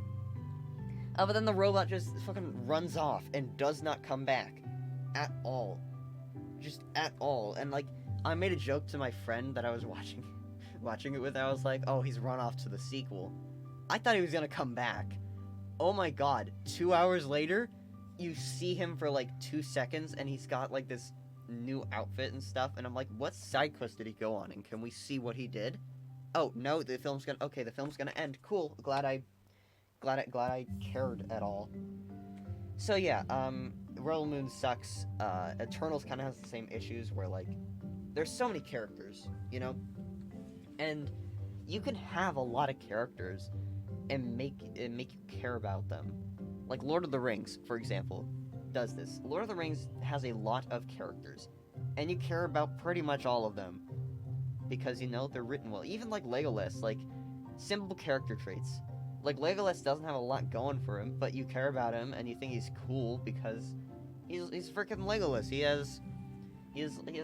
But then the robot just fucking runs off and does not come back. At all. Just at all. And, like, I made a joke to my friend that I was watching it with. I was like, oh, he's run off to the sequel. I thought he was gonna come back. Oh my god. 2 hours later, you see him for, like, 2 seconds, and he's got, like, this new outfit and stuff, and I'm like, what side quest did he go on, and can we see what he did? Oh, no, the film's gonna end. Cool. Glad I cared at all. So, yeah, Royal Moon sucks. Eternals kind of has the same issues where, like, there's so many characters, and you can have a lot of characters and make you care about them. Like Lord of the Rings, for example, does this. Lord of the Rings has a lot of characters, and you care about pretty much all of them because, they're written well. Even, like, Legolas, like, simple character traits. Like, Legolas doesn't have a lot going for him, but you care about him, and you think he's cool because he's freaking Legolas. He has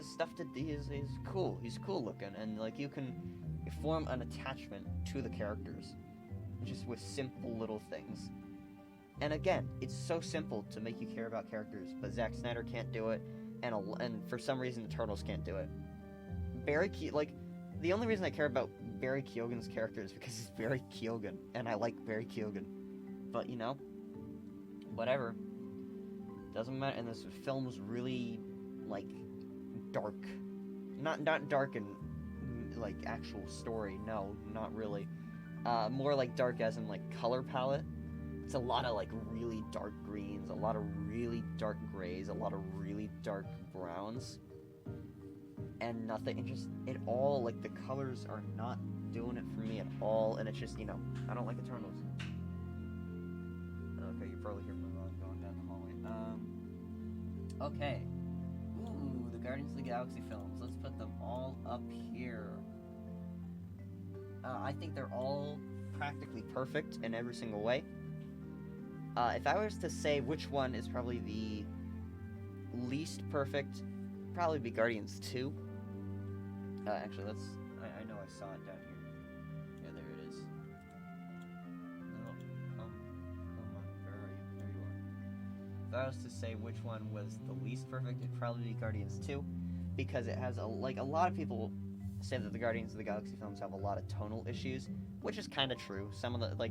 stuff to do. He's cool. He's cool looking, and, like, you can form an attachment to the characters just with simple little things. And again, it's so simple to make you care about characters, but Zack Snyder can't do it, and for some reason, Eternals can't do it. The only reason I care about Barry Keoghan's character is because he's Barry Keoghan, and I like Barry Keoghan. But, whatever. Doesn't matter, and this film's really, like, dark. Not dark in, like, actual story, no, not really. More like dark as in, like, color palette. It's a lot of, like, really dark greens, a lot of really dark grays, a lot of really dark browns. And nothing, it all, like, the colors are not doing it for me at all, and it's just, I don't like Eternals. Okay, you probably hear my mom going down the hallway. Okay. Ooh, the Guardians of the Galaxy films. Let's put them all up here. I think they're all practically perfect in every single way. If I was to say which one is probably the least perfect, probably be Guardians 2. Actually, I know I saw it down here. Yeah, there it is. No, come on, where are you? There you are. If I was to say which one was the least perfect, it'd probably be Guardians 2, because it has a lot of people say that the Guardians of the Galaxy films have a lot of tonal issues, which is kind of true. Some of the,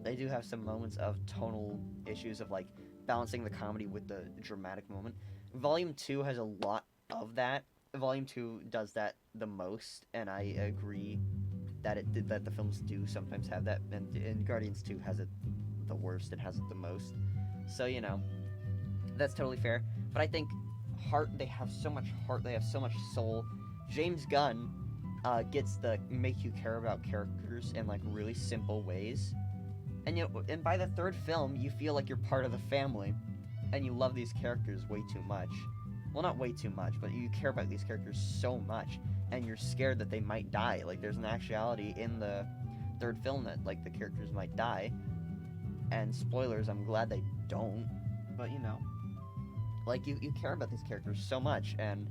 they do have some moments of tonal issues of, like, balancing the comedy with the dramatic moment. Volume 2 has a lot of that. Volume 2 does that the most, and I agree that that the films do sometimes have that, and Guardians 2 has it the worst and has it the most. So, that's totally fair. But I think they have so much heart, they have so much soul. James Gunn gets the make you care about characters in, like, really simple ways. And, and by the third film, you feel like you're part of the family, and you love these characters way too much. Well, not way too much, but you care about these characters so much, and you're scared that they might die. Like, there's an actuality in the third film that, like, the characters might die. And spoilers, I'm glad they don't. But, like, you care about these characters so much, and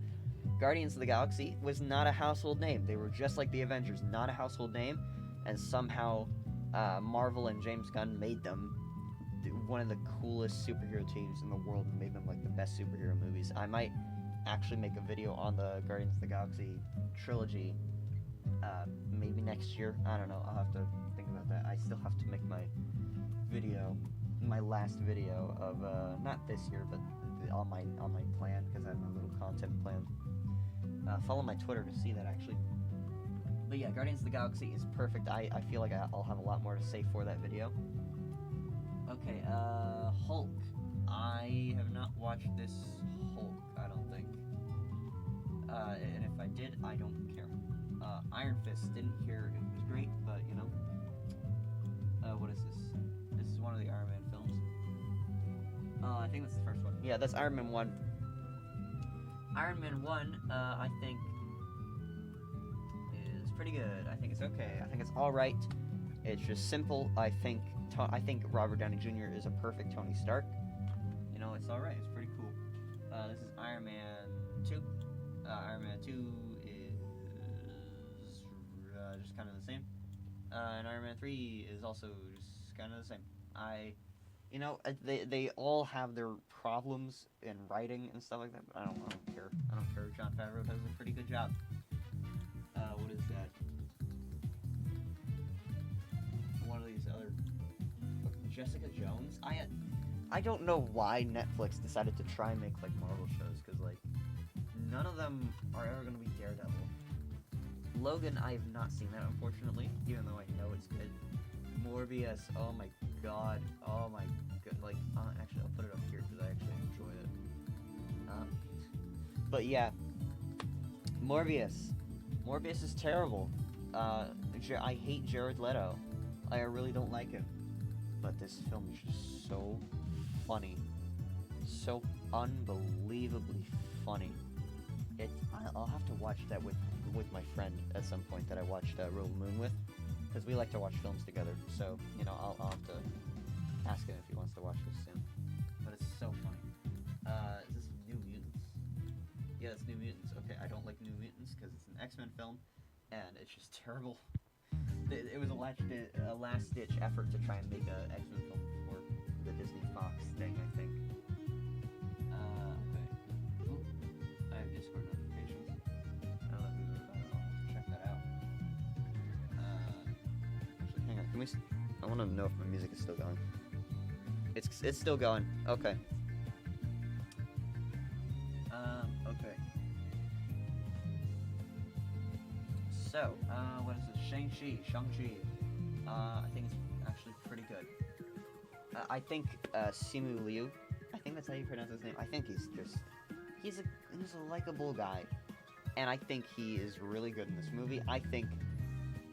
Guardians of the Galaxy was not a household name. They were just like the Avengers, not a household name, and somehow Marvel and James Gunn made them one of the coolest superhero teams in the world and made them, like, the best superhero movies. I might actually make a video on the Guardians of the Galaxy trilogy. Maybe next year. I don't know. I'll have to think about that. I still have to make my last video of not this year, but on my plan, because I have my little content plan. Follow my Twitter to see that, actually. But yeah, Guardians of the Galaxy is perfect. I feel like I'll have a lot more to say for that video. Okay, Hulk. I have not watched this Hulk, I don't think. And if I did, I don't care. Iron Fist, didn't hear it was great, but, you know. What is this? This is one of the Iron Man films. I think that's the first one. Yeah, that's Iron Man 1. Iron Man 1, I think, is pretty good. I think it's okay. I think it's alright. It's just simple. I think Robert Downey Jr. is a perfect Tony Stark. You know, it's alright. It's pretty cool. This is Iron Man 2. Iron Man 2 is just kind of the same. And Iron Man 3 is also just kind of the same. You know, they all have their problems in writing and stuff like that, but I don't care. I don't care. Jon Favreau does a pretty good job. What is that? One of these other... Jessica Jones? I don't know why Netflix decided to try and make, like, Marvel shows, because, like, none of them are ever going to be Daredevil. Logan, I have not seen that, unfortunately, even though I know it's good. Morbius, oh my god, like, actually, I'll put it up here, because I actually enjoy it. But yeah, Morbius is terrible. I hate Jared Leto. I really don't like him. But this film is just so funny. So unbelievably funny. I'll have to watch that with my friend at some point that I watched Road Moon with, because we like to watch films together. So, you know, I'll have to ask him if he wants to watch this soon. But it's so funny. Is this New Mutants? Yeah, it's New Mutants. Okay, I don't like New Mutants because it's an X-Men film, and it's just terrible. It was a last-ditch effort to try and make an X-Men film for the Disney Fox thing, I think. Okay. Ooh, I have Discord notifications. I don't know who's on. I'll have to check that out. Actually, hang on. I want to know if my music is still going. It's still going. Okay. Okay. So, what is this? Shang-Chi. I think it's actually pretty good. I think, Simu Liu, I think that's how you pronounce his name. I think he's a likable guy. And I think he is really good in this movie. I think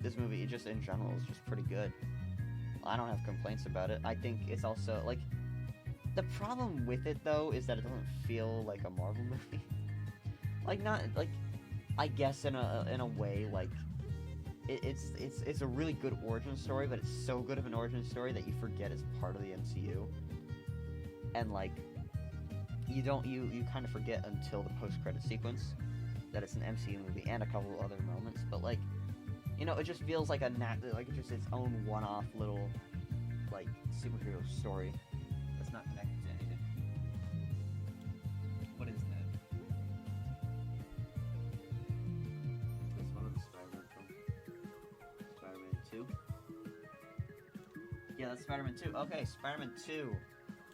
this movie, just in general, is just pretty good. I don't have complaints about it. I think it's also, like, the problem with it, though, is that it doesn't feel like a Marvel movie. Like, not, like, I guess in a way, like, it's a really good origin story, but it's so good of an origin story that you forget it's part of the MCU. And, like, you kind of forget until the post-credit sequence that it's an MCU movie and a couple other moments, but, like, you know, it just feels like it's just its own one-off little, like, superhero story that's not connected to anything. What is that? That's one of the Spider-Man films. Spider-Man 2? Yeah, that's Spider-Man 2. Okay, Spider-Man 2.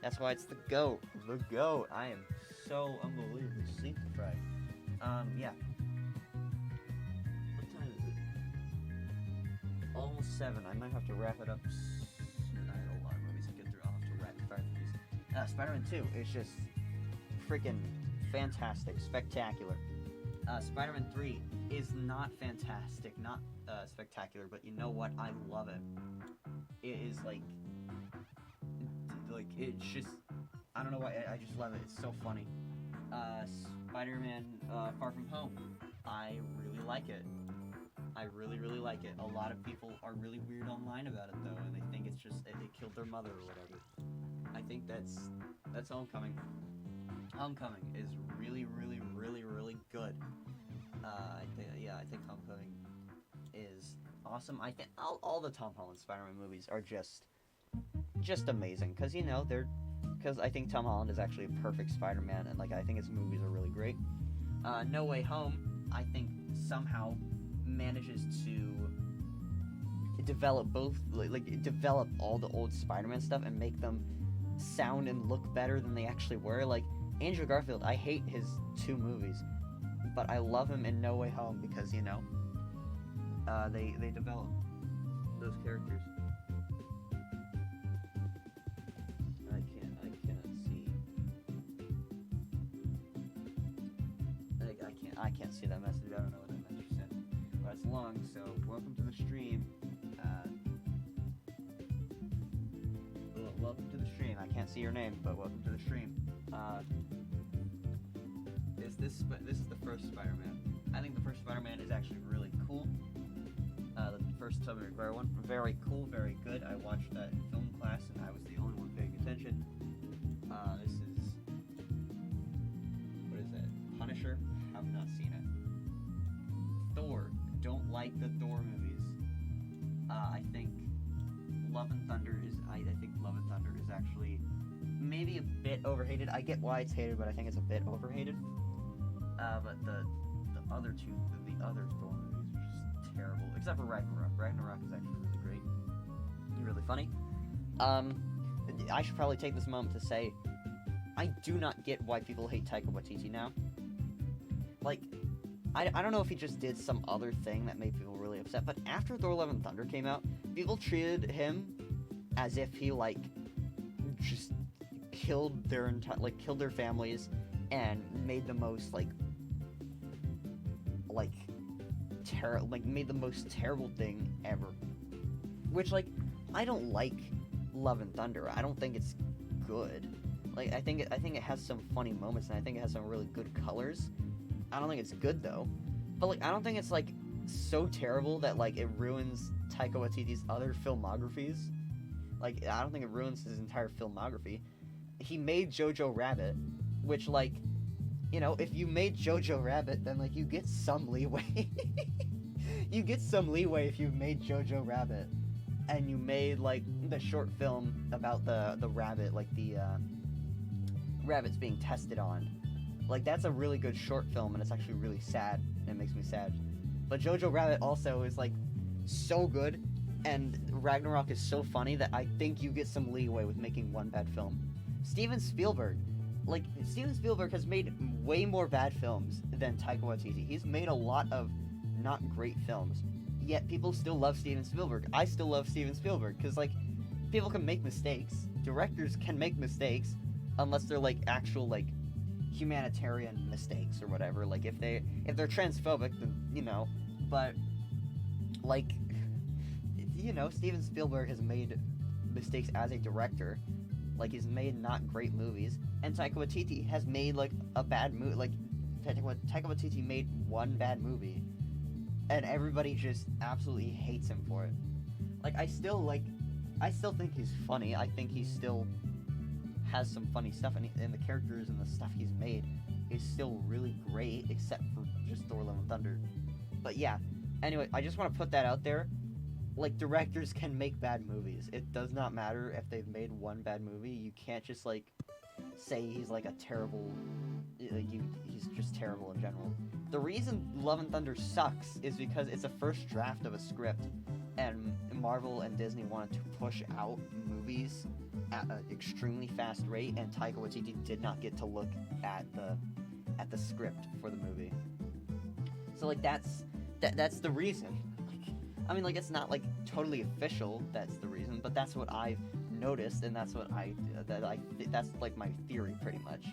That's why it's the GOAT. The GOAT. I am so unbelievably sleep-deprived. Yeah. Almost 7. I might have to wrap it up. I have a lot of movies to get through. I'll have to rapid fire these. Spider-Man 2 is just freaking fantastic, spectacular. Spider-Man 3 is not fantastic, not spectacular, but you know what? I love it. It is like it's just, I don't know why, I just love it. It's so funny. Spider-Man Far From Home. I really like it. I really, really like it. A lot of people are really weird online about it, though, and they think it's just, it killed their mother or whatever. I think that's Homecoming. Homecoming is really, really, really, really good. I think Homecoming is awesome. I think all the Tom Holland Spider-Man movies are just amazing, because, you know, because I think Tom Holland is actually a perfect Spider-Man, and, like, I think his movies are really great. No Way Home, I think, somehow manages to develop develop all the old Spider-Man stuff and make them sound and look better than they actually were. Like, Andrew Garfield, I hate his 2 movies, but I love him in No Way Home because, you know, they develop those characters. I can't see that message. I don't know what that message said, but it's long. So welcome to the stream. Welcome to the stream. I can't see your name, but welcome to the stream. This is the first Spider-Man. I think the first Spider-Man is actually really cool. The first Tobey Maguire one, very cool, very good. I watched that in film class, and I was the only one paying attention. This is, what is that? Punisher. Have not seen it. Thor. Don't like the Thor movies. I think Love and Thunder is. I think Love and Thunder is actually maybe a bit overhated. I get why it's hated, but I think it's a bit overhated. But the other two, the other Thor movies are just terrible. Except for Ragnarok. Ragnarok is actually really great. Really funny. I should probably take this moment to say, I do not get why people hate Taika Waititi now. Like, I don't know if he just did some other thing that made people really upset, but after Thor Love and Thunder came out, people treated him as if he, like, just killed their killed their families and made the most, made the most terrible thing ever. Which, like, I don't like Love and Thunder. I don't think it's good. Like, I think it has some funny moments, and I think it has some really good colors. I don't think it's good, though. But, like, I don't think it's, like, so terrible that, like, it ruins Taika Waititi's other filmographies. Like, I don't think it ruins his entire filmography. He made Jojo Rabbit, which, like, you know, if you made Jojo Rabbit, then, like, you get some leeway. You get some leeway if you made Jojo Rabbit. And you made, like, the short film about the rabbit, like, the, rabbits being tested on. Like, that's a really good short film, and it's actually really sad, and it makes me sad. But Jojo Rabbit also is, like, so good, and Ragnarok is so funny that I think you get some leeway with making one bad film. Steven Spielberg has made way more bad films than Taika Waititi. He's made a lot of not great films, yet people still love Steven Spielberg. I still love Steven Spielberg, because, like, people can make mistakes. Directors can make mistakes, unless they're, like, actual, like, humanitarian mistakes or whatever. Like, if they're transphobic, then, you know. But, like, you know, Steven Spielberg has made mistakes as a director. Like, he's made not great movies, and Taika Waititi has made, like, a bad movie. Like, Taika Waititi made one bad movie, and everybody just absolutely hates him for it. Like, I still think he's funny. I think he still has some funny stuff, and the characters and the stuff he's made is still really great, except for just Thor Love and Thunder. But yeah, anyway, I just want to put that out there. Like, directors can make bad movies. It does not matter if they've made one bad movie. You can't just, like, say he's, like, a terrible, like, he's just terrible in general. The reason Love and Thunder sucks is because it's a first draft of a script, and Marvel and Disney wanted to push out movies at an extremely fast rate, and Taika Waititi did not get to look at the script for the movie. So, like, that's the reason. I mean, like, it's not, like, totally official that's the reason, but that's what I've noticed, and that's what that's, like, my theory, pretty much.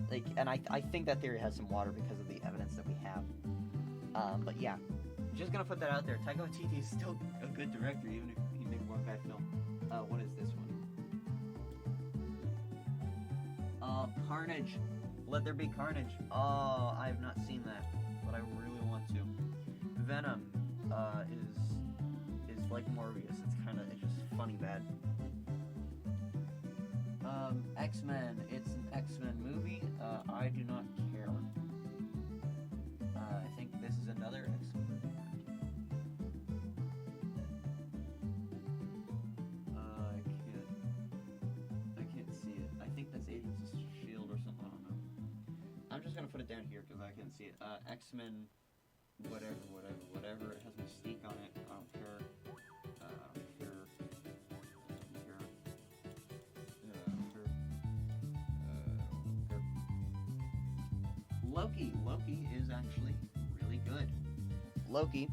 Like, and I think that theory has some water because of the evidence that we have. But yeah, just gonna put that out there. Taika Waititi is still a good director, even if he made one bad film. What is this one? Carnage. Let There Be Carnage. Oh, I have not seen that, but I really want to. Venom is like Morbius. It's just funny bad. X-Men. It's an X-Men movie. I do not care. I think this is another X-Men movie. I can't see it. I think that's Agents of S.H.I.E.L.D. or something. I don't know. I'm just gonna put it down here because I can't see it. X-Men, whatever. It has Mystique on it. I don't care. Loki is actually really good. Loki,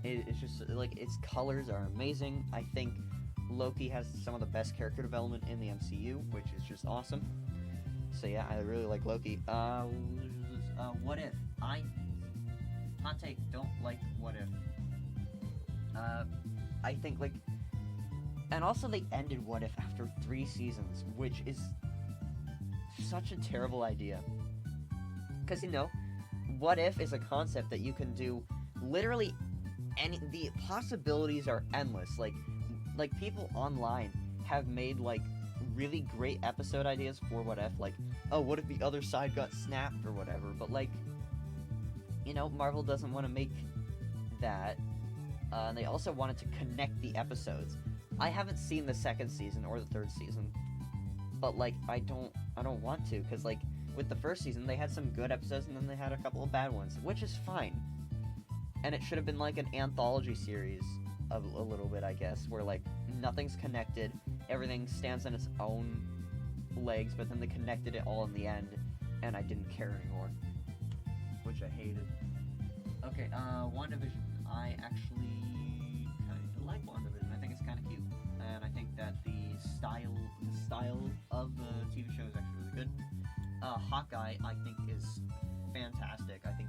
it's just like its colors are amazing. I think Loki has some of the best character development in the MCU, which is just awesome. So yeah, I really like Loki. What If? Hot take, don't like What If. I think like, and also they ended What If after 3 seasons, which is such a terrible idea. Because, What If is a concept that you can do literally the possibilities are endless. Like people online have made, like, really great episode ideas for What If. Like, oh, what if the other side got snapped or whatever? But, like, Marvel doesn't want to make that. They also wanted to connect the episodes. I haven't seen the 2nd season or the 3rd season. But, like, I don't want to, because, like, with the 1st season, they had some good episodes, and then they had a couple of bad ones, which is fine. And it should have been like an anthology series of a little bit, I guess, where like nothing's connected, everything stands on its own legs, but then they connected it all in the end, and I didn't care anymore, which I hated. Okay, WandaVision. I actually kind of like WandaVision. I think it's kind of cute, and I think that the style of the TV show is actually really good. Hawkeye, I think, is fantastic. I think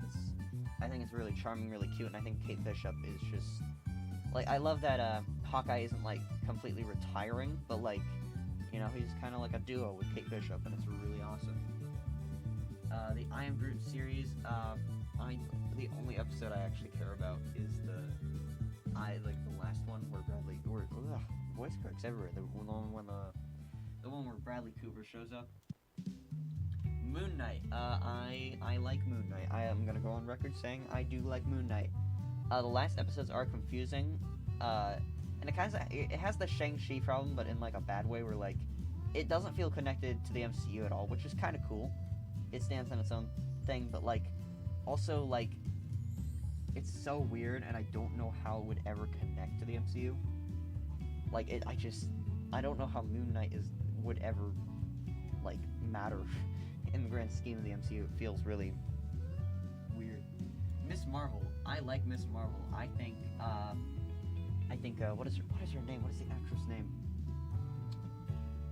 it's really charming, really cute, and I think Kate Bishop is just like, I love that Hawkeye isn't like completely retiring, but like, he's kind of like a duo with Kate Bishop, and it's really awesome. The I Am Groot series, the only episode I actually care about is the last one where voice cracks everywhere. The one where Bradley Cooper shows up. Moon Knight. I like Moon Knight. I am gonna go on record saying I do like Moon Knight. The last episodes are confusing, and it has the Shang-Chi problem, but in like a bad way, where like it doesn't feel connected to the MCU at all, which is kind of cool. It stands on its own thing, but like also like it's so weird, and I don't know how it would ever connect to the MCU. Like I don't know how Moon Knight would ever like matter in the grand scheme of the MCU. It feels really weird. Miss Marvel. I like Miss Marvel. I think what is her name? What is the actress name?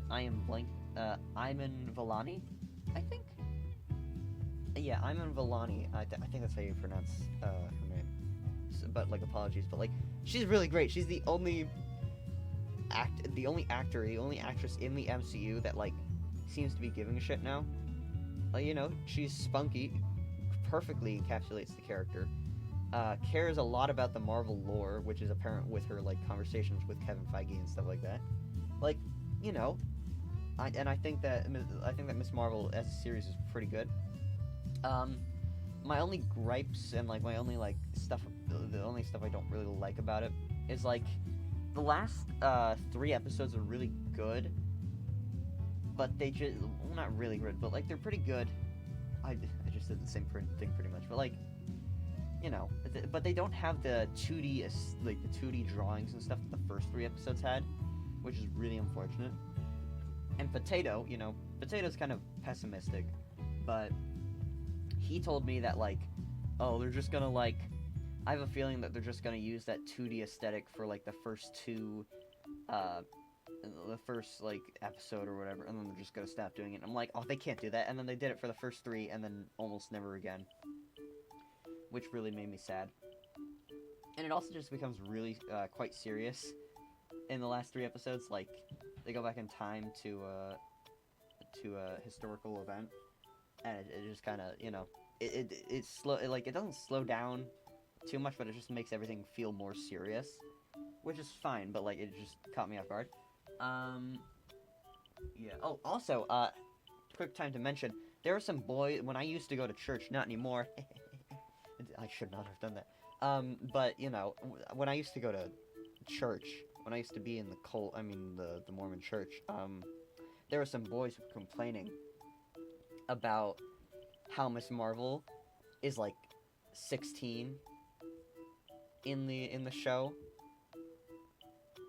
I am blank. Iman Vellani, I think. Yeah, Iman Vellani. I think that's how you pronounce her name. So, but like, apologies. But like, she's really great. She's the only actress in the MCU that like seems to be giving a shit now. Like, she's spunky, perfectly encapsulates the character. Cares a lot about the Marvel lore, which is apparent with her like conversations with Kevin Feige and stuff like that. Like, I think that Miss Marvel as a series is pretty good. My only gripes and like my only like stuff, the only stuff I don't really like about it is like the last 3 episodes are really good, but they just, well, not really good, but like they're pretty good. I just did the same thing pretty much, but like, but they don't have the 2D drawings and stuff that the first 3 episodes had, which is really unfortunate. And Potato's kind of pessimistic, but he told me that like, oh, they're just gonna like, I have a feeling that they're just gonna use that 2D aesthetic for like the first 2 the first like episode or whatever, and then they're just gonna stop doing it. I'm like, oh, they can't do that. And then they did it for the first 3 and then almost never again, which really made me sad. And it also just becomes really quite serious in the last 3 episodes. Like, they go back in time to a historical event, and it just kind of, it's slow. It doesn't slow down too much, but it just makes everything feel more serious, which is fine. But like, it just caught me off guard. Yeah. Oh, also, quick time to mention, there were some boys when I used to go to church. Not anymore. I should not have done that. But when I used to go to church, when I used to be in the Mormon church, there were some boys complaining about how Miss Marvel is like 16 in the show,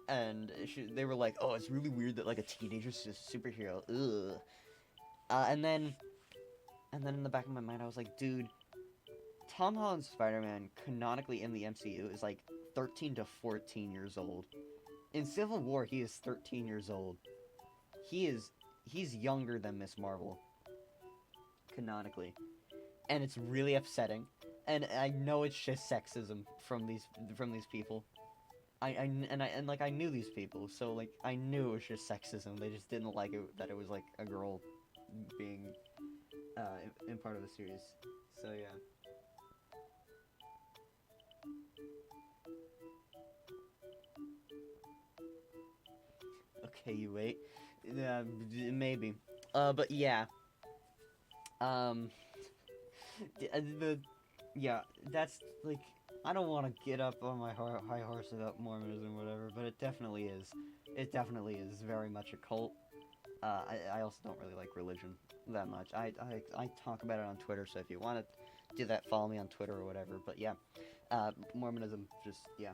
and they were like, oh, it's really weird that like a teenager's just a superhero. Ugh. And then in the back of my mind, I was like, dude, Tom Holland's Spider-Man canonically in the MCU is like 13 to 14 years old. In Civil War, he is 13 years old. He's younger than Miss Marvel, canonically, and it's really upsetting. And I know it's just sexism from these people. I knew these people, so like I knew it was just sexism. They just didn't like it that it was like a girl being in part of the series. So yeah. Okay, you wait. Maybe. But yeah. Yeah, that's like, I don't want to get up on my high horse about Mormonism or whatever, but it definitely is. It definitely is very much a cult. I also don't really like religion that much. I talk about it on Twitter, so if you want to do that, follow me on Twitter or whatever. But yeah, Mormonism, just, yeah.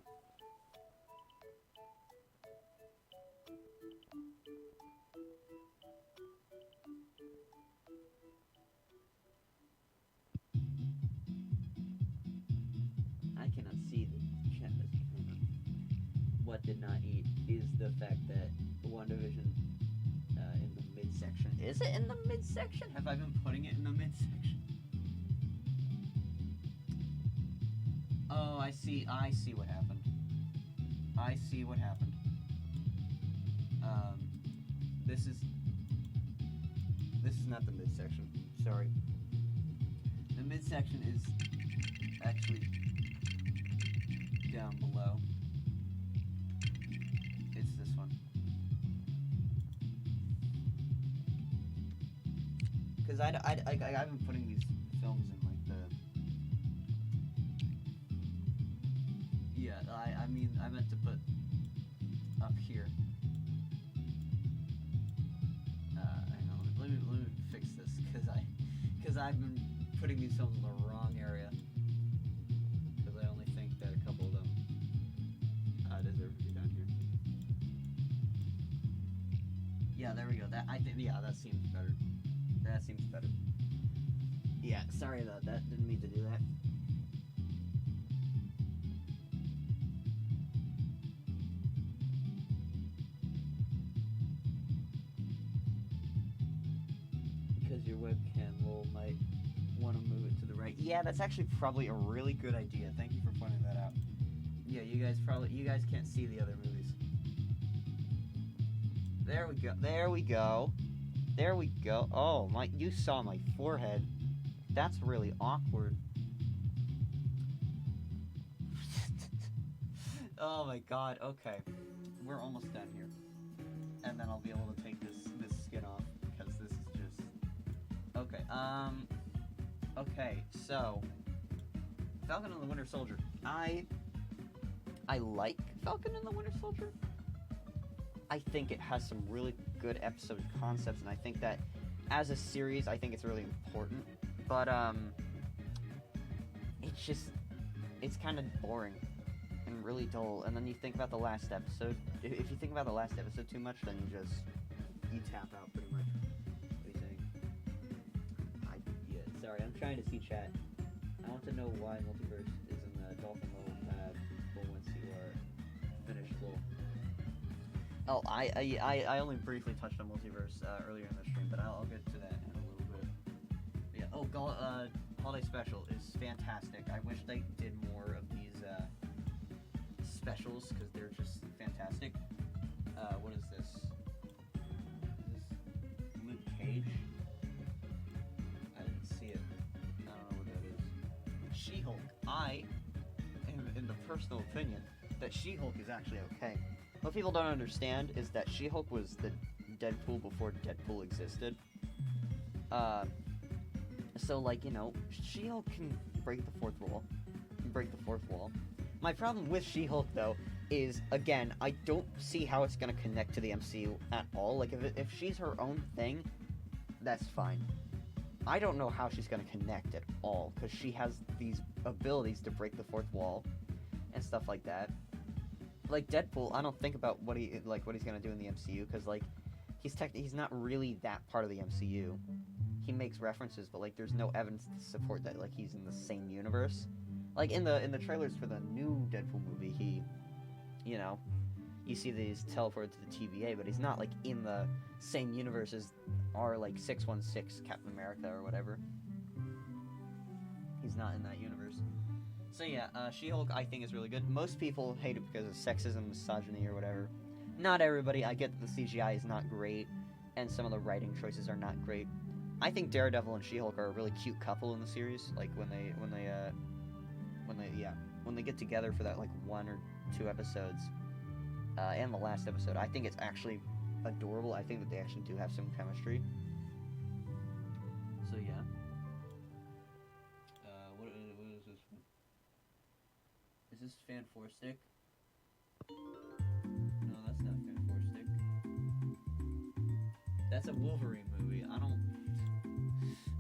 I cannot see the chat. What did not eat is the fact that WandaVision in the midsection. Is it in the midsection? Have I been putting it in the midsection? Oh, I see what happened. I see what happened. This is not the midsection. Sorry. The midsection is actually down below. It's this one. Because I've been putting these films in like the... Yeah, I mean, I meant to put up here. Hang on, let me fix this, because I've been putting these films in the wrong area. Because I only think that a couple of them deserve to be down here. Yeah, there we go. That seems better. That seems better. Yeah, sorry about that. Didn't mean to do that. Because your webcam might want to move it to the right. Yeah, that's actually probably a really good idea. Thank you for pointing that out. Yeah, you guys can't see the other movies. There we go. There we go. There we go. Oh, you saw my forehead. That's really awkward. Oh my god, okay. We're almost done here. And then I'll be able to take this skin off, because this is just... Okay, okay, so... Falcon and the Winter Soldier. I like Falcon and the Winter Soldier. I think it has some really good episode concepts, and I think that as a series, I think it's really important. But it's kind of boring and really dull. And then you think about the last episode. If you think about the last episode too much, then you tap out pretty much. What are you saying? Sorry, I'm trying to see chat. I want to know why Multiverse is in the Dolphin level pad, but once you are finished full. Oh, I only briefly touched on Multiverse earlier in the stream, but I'll get to that in a little bit. Yeah. Oh, Holiday Special is fantastic. I wish they did more of these specials, because they're just fantastic. What is this? Is this Luke Cage? I didn't see it. I don't know what that is. She-Hulk. I am in the personal opinion that She-Hulk is actually okay. What people don't understand is that She-Hulk was the Deadpool before Deadpool existed. So, like, you know, She-Hulk can break the fourth wall. My problem with She-Hulk, though, is, again, I don't see how it's going to connect to the MCU at all. Like, if she's her own thing, that's fine. I don't know how she's gonna connect at all, because she has these abilities to break the fourth wall and stuff like that. Like Deadpool, I don't think about what he's gonna do in the MCU, because like he's not really that part of the MCU. He makes references, but like there's no evidence to support that like he's in the same universe. Like in the trailers for the new Deadpool movie, he, you know, you see that he's teleported to the TVA, but he's not like in the same universe as our like 616 Captain America or whatever. He's not in that universe. So yeah, She-Hulk I think is really good. Most people hate it because of sexism, misogyny, or whatever. Not everybody. I get that the CGI is not great, and some of the writing choices are not great. I think Daredevil and She-Hulk are a really cute couple in the series. Like when they get together for that like 1 or 2 episodes, and the last episode, I think it's actually adorable. I think that they actually do have some chemistry. So yeah. What is this? Is this Fan 4 Stick? No, that's not Fan 4 Stick. That's a Wolverine movie. I don't.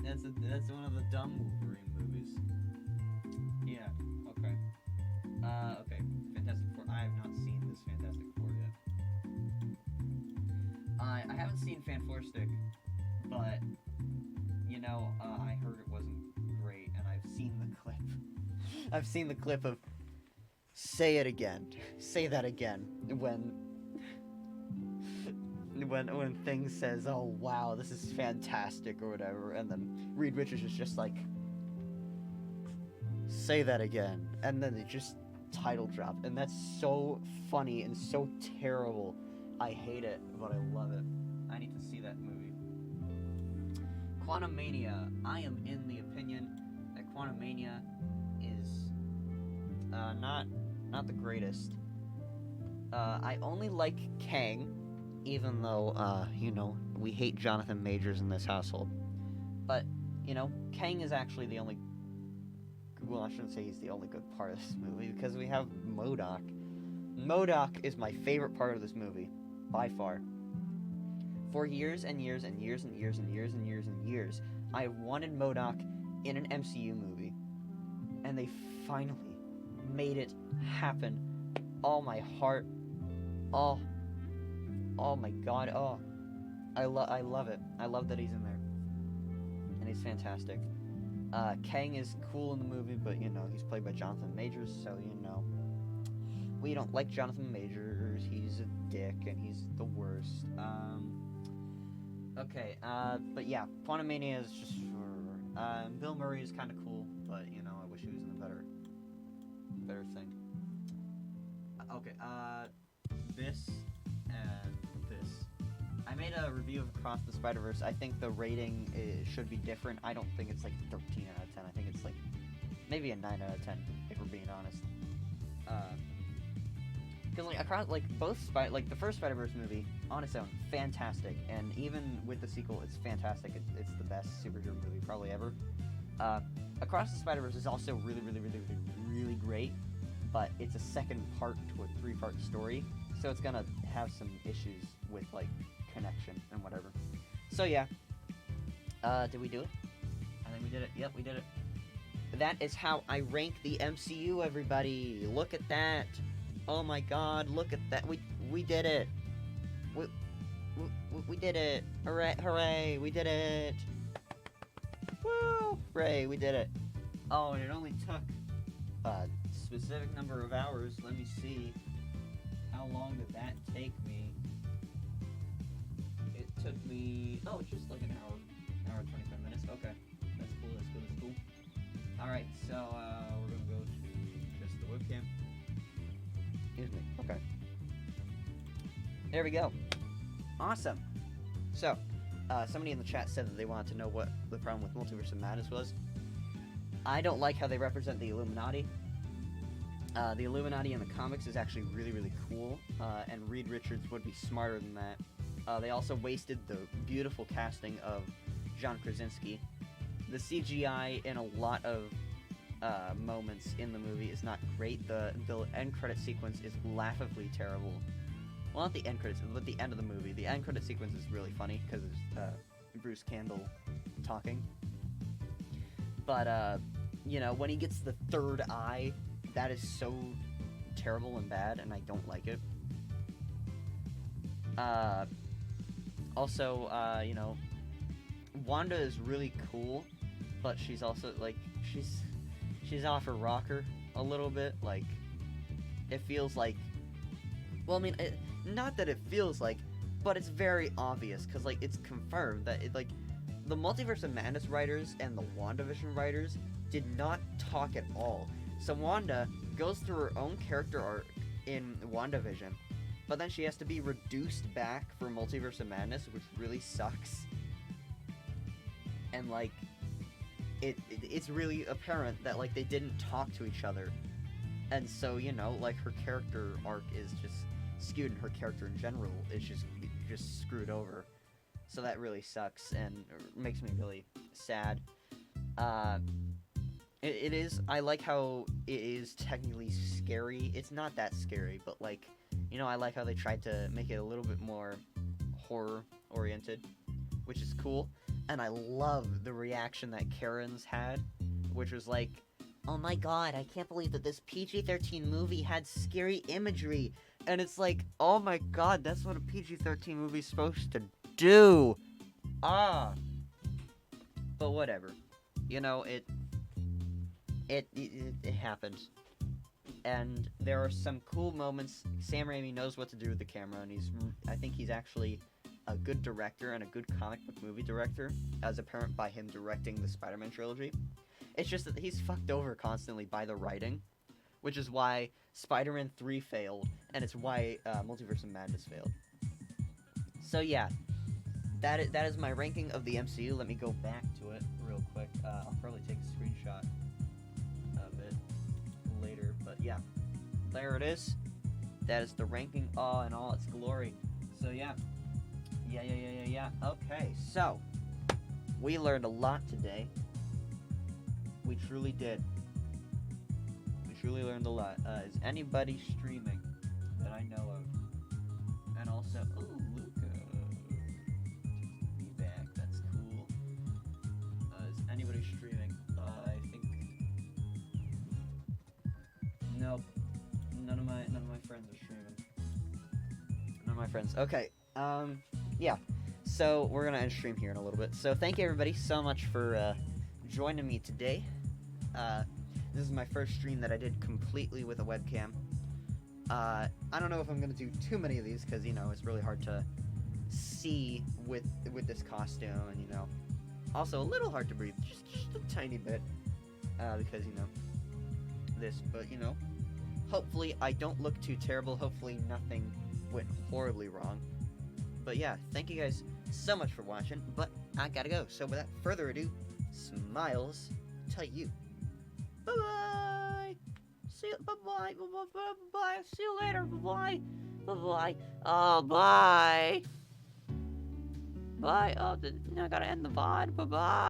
That's one of the dumb Wolverine movies. Yeah. Okay. Okay. Fantastic Four. I have not seen this Fantastic Four yet. I haven't seen Fan 4 Stick, but you know, I heard it wasn't great, and I've seen the clip. I've seen the clip of say it again. Say that again when Thing says, "Oh wow, this is fantastic" or whatever, and then Reed Richards is just like, "Say that again," and then it just title drop, and that's so funny and so terrible. I hate it, but I love it. I need to see that movie. Quantumania. I am in the opinion that Quantumania is not the greatest. I only like Kang, even though you know, we hate Jonathan Majors in this household. But you know, Kang is actually the only. Well, I shouldn't say he's the only good part of this movie, because we have MODOK. MODOK is my favorite part of this movie, by far. For years and years and years and years and years and years and years, I wanted MODOK in an MCU movie, and they finally made it happen. Oh my heart. Oh my god. Oh, I love it. I love that he's in there, and he's fantastic. Kang is cool in the movie, but you know, he's played by Jonathan Majors, so you know, we don't like Jonathan Majors. He's a dick, and he's the worst. Okay, but yeah, Quantumania is just Bill Murray is kind of cool, but you know, I wish he was in a better thing. Okay, this and this. I made a review of Across the Spider-Verse. I think the rating should be different. I don't think it's like 13 out of 10. I think it's like maybe a 9 out of 10, if we're being honest. Because like across like the first Spider-Verse movie on its own, fantastic, and even with the sequel, it's fantastic. It's the best superhero movie probably ever. Across the Spider-Verse is also really, really, really, really, really great, but it's a second part to a 3-part story, so it's gonna have some issues with like connection and whatever. So yeah, did we do it? I think we did it. Yep, we did it. That is how I rank the MCU, everybody. Look at that. Oh my god, look at that. We did it. We did it. Hooray, hooray, we did it. Woo! Hooray, we did it. Oh, and it only took a specific number of hours. Let me see. How long did that take me? It took me... Oh, it's just like an hour and 25 minutes. Okay. That's cool, that's cool, that's cool. Alright, so we're gonna go to just the webcam. Excuse me. Okay. There we go. Awesome. So, somebody in the chat said that they wanted to know what the problem with Multiverse of Madness was. I don't like how they represent the Illuminati. The Illuminati in the comics is actually really, really cool, and Reed Richards would be smarter than that. They also wasted the beautiful casting of John Krasinski. The CGI in a lot of moments in the movie is not great. The end credit sequence is laughably terrible. Well, not the end credits, but the end of the movie. The end credit sequence is really funny because it's Bruce Campbell talking. But when he gets the third eye, that is so terrible and bad, and I don't like it. Also, Wanda is really cool, but she's also like she's off her rocker a little bit. Like, it feels like, well, I mean, not that it feels like, but it's very obvious because like it's confirmed that the Multiverse of Madness writers and the WandaVision writers did not talk at all. So Wanda goes through her own character arc in WandaVision, but then she has to be reduced back for Multiverse of Madness, which really sucks. And like, it's really apparent that like they didn't talk to each other, and so like her character arc is just skewed, and her character in general is just screwed over. So that really sucks and makes me really sad. It is. I like how it is technically scary. It's not that scary, but like, I like how they tried to make it a little bit more horror oriented, which is cool. And I love the reaction that Karen's had, which was like, "Oh my god, I can't believe that this PG-13 movie had scary imagery." And it's like, oh my god, that's what a PG-13 movie's supposed to do. But whatever. It happens. And there are some cool moments. Sam Raimi knows what to do with the camera, and I think he's actually a good director and a good comic book movie director, as apparent by him directing the Spider-Man trilogy. It's just that he's fucked over constantly by the writing, which is why Spider-Man 3 failed, and it's why Multiverse of Madness failed. So yeah, that is my ranking of the MCU. Let me go back to it real quick. I'll probably take a screenshot of it later, but yeah, there it is. That is the ranking, in all its glory. So yeah. Okay, so we learned a lot today. We truly did. We truly learned a lot. Is anybody streaming that I know of? And also, Luca. Be back. That's cool. Is anybody streaming? I think. Nope. None of my friends are streaming. None of my friends. Okay. Yeah. So we're gonna end stream here in a little bit. So thank you everybody so much for joining me today. This is my first stream that I did completely with a webcam. I don't know if I'm gonna do too many of these because it's really hard to see with this costume, and also a little hard to breathe, just a tiny bit, because this. But hopefully I don't look too terrible. Hopefully nothing went horribly wrong. But yeah, thank you guys so much for watching. But I gotta go. So without further ado, smiles to you. Bye bye. See you. Bye bye. Bye bye. Bye. See you later. Bye bye. Bye bye. Oh bye. Bye. Oh, I gotta end the VOD. Bye bye.